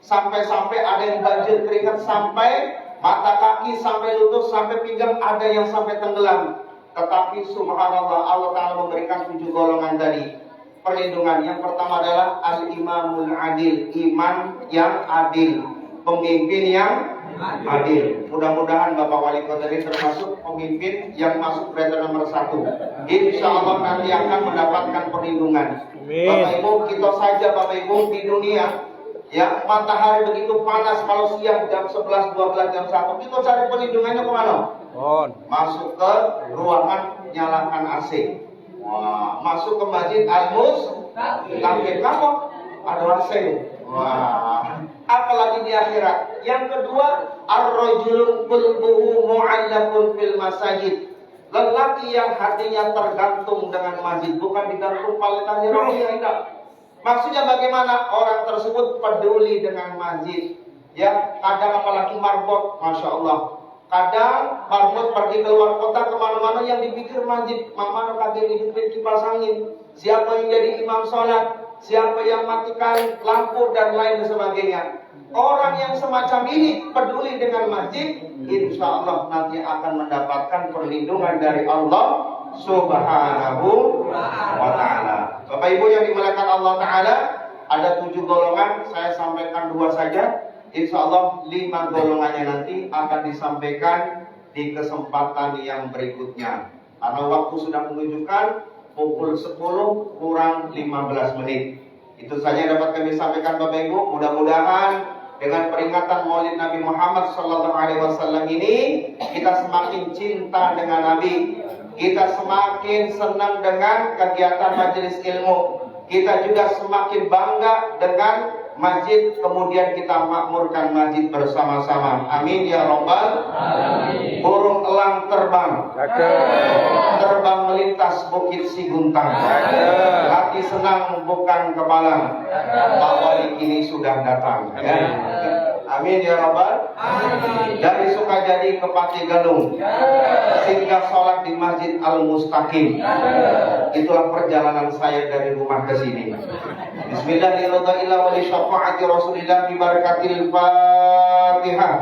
sampai-sampai ada yang banjir keringat, sampai mata kaki, sampai lutut, sampai pinggang, ada yang sampai tenggelam. Tetapi subhanallah, Allah Ta'ala memberikan 7 golongan tadi perlindungan. Yang pertama adalah al-imamul adil, iman yang adil, pemimpin yang adil. Mudah-mudahan Bapak Wali Kota ini termasuk pemimpin yang masuk kriteria nomor 1. Insya Allah nanti akan mendapatkan perlindungan. Bapak Ibu, kita saja Bapak Ibu di dunia, ya, matahari begitu panas, kalau siang jam 11, 12, jam 1, kita cari perlindungannya kemana? Masuk ke ruangan, nyalakan AC. Wah, masuk ke masjid Al-Mustaqim, kamu ada AC. Wah, apalagi di akhirat. Yang kedua, ar-rajulun qalbuhu mu'allaqun fil masajid. Lelaki yang hatinya tergantung dengan masjid, bukan digantung paletannya rohiyah, tidak. Maksudnya bagaimana? Orang tersebut peduli dengan masjid. Ya, kadang apalagi marbot, Masya Allah. Kadang marbot pergi keluar kota kemana-mana yang dipikir masjid. Mana kagak hidupin kipas angin? Siapa yang jadi imam sholat? Siapa yang matikan lampu dan lain sebagainya? Orang yang semacam ini peduli dengan masjid, insya Allah nanti akan mendapatkan perlindungan dari Allah Subhanahu wa ta'ala. Bapak Ibu yang dimuliakan Allah Ta'ala, ada 7 golongan, saya sampaikan 2 saja. Insya Allah 5 golongannya nanti akan disampaikan di kesempatan yang berikutnya. Karena waktu sudah menunjukkan pukul 10 kurang 15 menit. Itu saja dapat kami sampaikan Bapak Ibu. Mudah-mudahan dengan peringatan Maulid Nabi Muhammad SAW ini, kita semakin cinta dengan Nabi. Kita semakin senang dengan kegiatan majelis ilmu. Kita juga semakin bangga dengan masjid, kemudian kita makmurkan masjid bersama-sama. Amin ya Rabbal alamin. Burung elang terbang, terbang melintas bukit Siguntang. Hati senang bukan kepalang, Pak Wali kini sudah datang. Ya. Amin ya Rabbal. Dari Sukajadi ke Patigalung, sehingga sholat di Masjid Al-Mustaqim. Itulah perjalanan saya dari rumah ke sini. Bismillahirrahmanirrahim. Wa li syafaati Rasulillah bi barakatil Fatihah.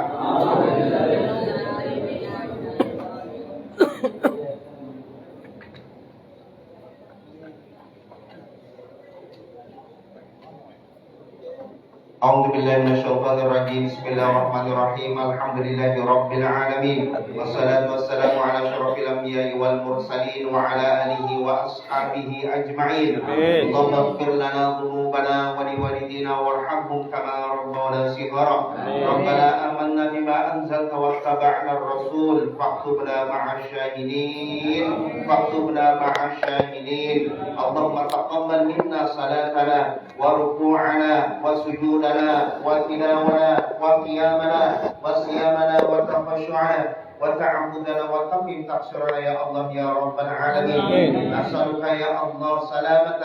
A'udzu billahi minasyaitonir rajim. Bismillahirrahmanirrahim. Alhamdulillahi rabbil alamin. Wassalatu wassalamu ala asyrofil anbiya'i wal mursalin wa ala alihi wa ashabihi ajma'in. Allahumma ighfir lana dhunubana wa liwalidina warhamhum kama rabbawna shighara. Rabbana amanna bima anzalta wattaba'na ar-rasul faktubna ma'asy syahidin. Faktubna ma'asy syahidin. Allahumma taqabbal minna salatana wa ruku'ana wa sujudana وتلاونا وقيامنا وصيامنا وتخشعنا وتعبدنا وتمم تقصيرنا يا الله يا رب العالمين. نسألك يا الله سلامة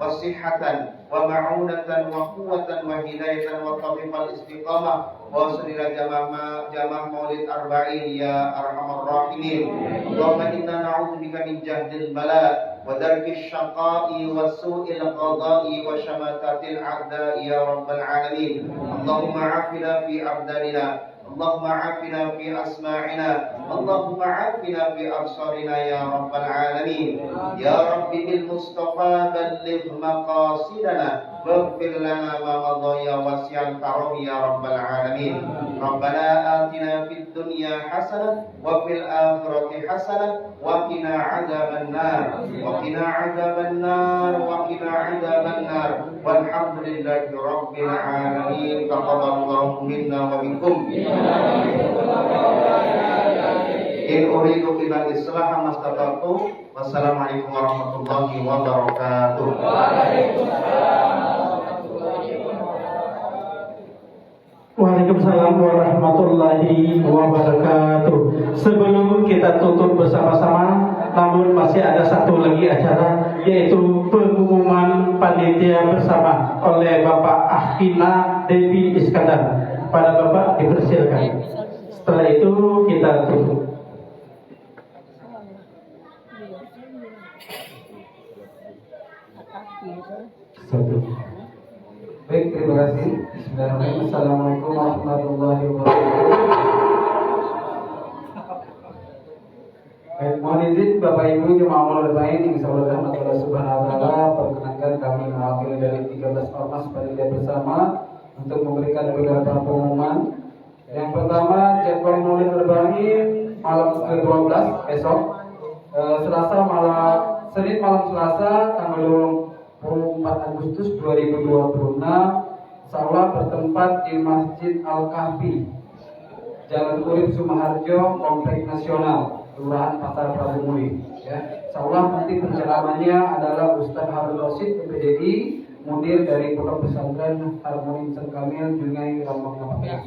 وصحة ومعونة وقوة وهداية وتوفيق الاستقامة ووصل إلى جمع مولد 40 يا أرحم الراحمين. اللهم إنا نعوذ بك من جهد البلاء ودرك الشقاء وسوء القضاء وشماتة الأعداء يا رب العالمين. اللهم عافنا في أبداننا، اللهم عافنا في أسماعنا، اللهم عافنا في أبصارنا يا رب العالمين. يا رب بالمصطفى بلغ مقاصدنا واغفر لنا ما مضى يا واسع الكرم يا رب العالمين. ربنا آتنا في الدنيا حسنة وفي الآخرة حسنة وقنا عذاب النار وقنا عذاب النار وقنا عذاب النار والحمد لله رب العالمين. تقبل الله منا ومنكم. In uridu illa islaha mastata'tu. Wassalamualaikum warahmatullahi wabarakatuh. Waalaikumsalam warahmatullahi wabarakatuh. Sebelum kita tutup bersama-sama, namun masih ada satu lagi acara, yaitu pengumuman panitia bersama oleh Bapak Akhina Dewi Iskandar. Pada Bapak dipersilakan. Setelah itu kita tutup. Baik, terima kasih. Bismillahirrahmanirrahim. Assalamualaikum warahmatullahi wabarakatuh. Baik, mohon izin Bapak Ibu jemaah Maulid Bain yang saya hormati Allah Subhanahu wa taala, perkenankan kami mewakili dari 13 ormas panitia bersama untuk memberikan beberapa pengumuman. Yang pertama, jadwal Maulid Bain malam ke-12 esok, Senin malam Selasa tanggal 24 Agustus 2026, insyaallah bertempat di Masjid Al-Kahfi, Jalan Urip Sumaharjo, Komplek Nasional, Kelurahan Pasar Prabu Muli. Ya, insyaallah nanti penceramahnya adalah Ustaz Harun Rasid PPDI, mudir dari Pondok Pesantren Harmoni Kamil Jungai Rambang Kapal.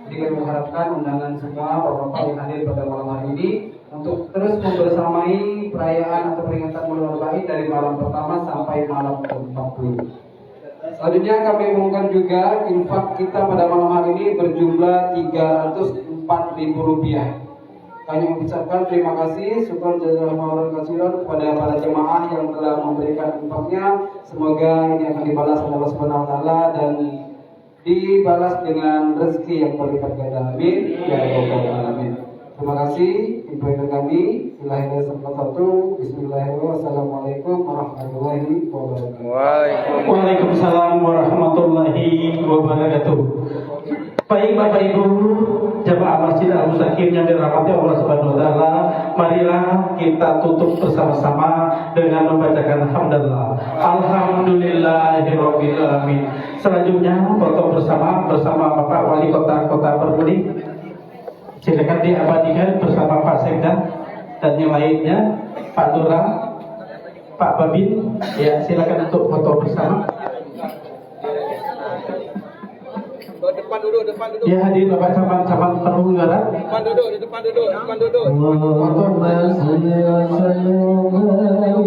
Jadi kami mengharapkan undangan semua bapak-bapak yang hadir pada malam hari ini untuk terus membersamai perayaan atau peringatan Maulid Bain dari malam pertama sampai malam ke-40. Selanjutnya kami umumkan juga infak kita pada malam hari ini berjumlah Rp304.000. Kami mengucapkan terima kasih, syukur jazakallahu khairan kepada para jemaah yang telah memberikan infaknya. Semoga ini akan dibalas oleh Allah Subhanahu wa taala dan dibalas dengan rezeki yang berlipat ganda. Amin ya rabbal alamin. Terima kasih pimpinan kami. Bismillahirrahmanirrahim. Assalamualaikum warahmatullahi wabarakatuh. Waalaikumsalam warahmatullahi wabarakatuh. Baik Bapak Ibu jemaah Masjid Al-Mustaqim yang dirahmati Allah Subhanahu wa taala, marilah kita tutup bersama-sama dengan membacakan hamdalillah. Alhamdulillahirabbil alamin. Selanjutnya foto bersama Bapak Wali Kota Permudi. Silakan diabadikan bersama Pak Sekda dan yang lainnya, Pak Lurah, Pak Babin. Ya, silakan untuk foto bersama. Depan duduk. Ya, hadir Bapak Camat penuh negara. Depan duduk. Allahumma salli wa sallim ala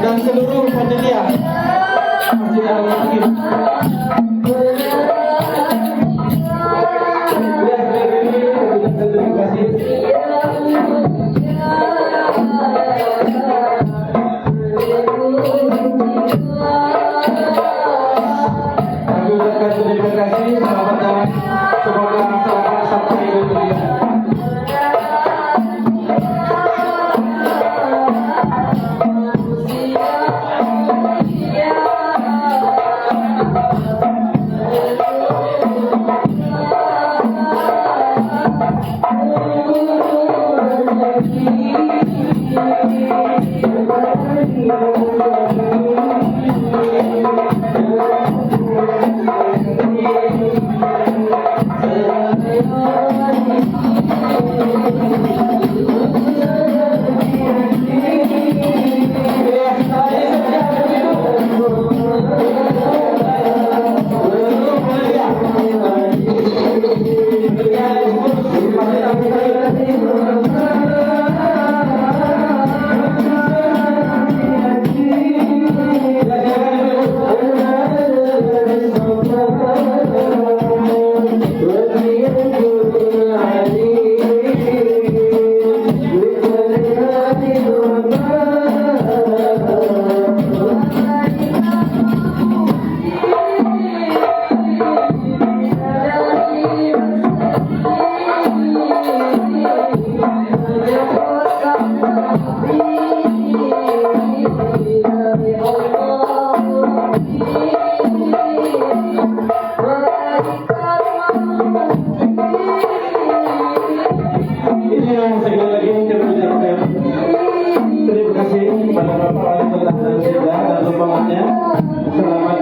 dan seluruh panitia Masjid Al-Hakim. Terima kasih, selamat datang. Semoga selamat sampai tujuan. Terima kasih kepada Bapak Wali Kota dan Sumbawa dan rombongannya. Selamat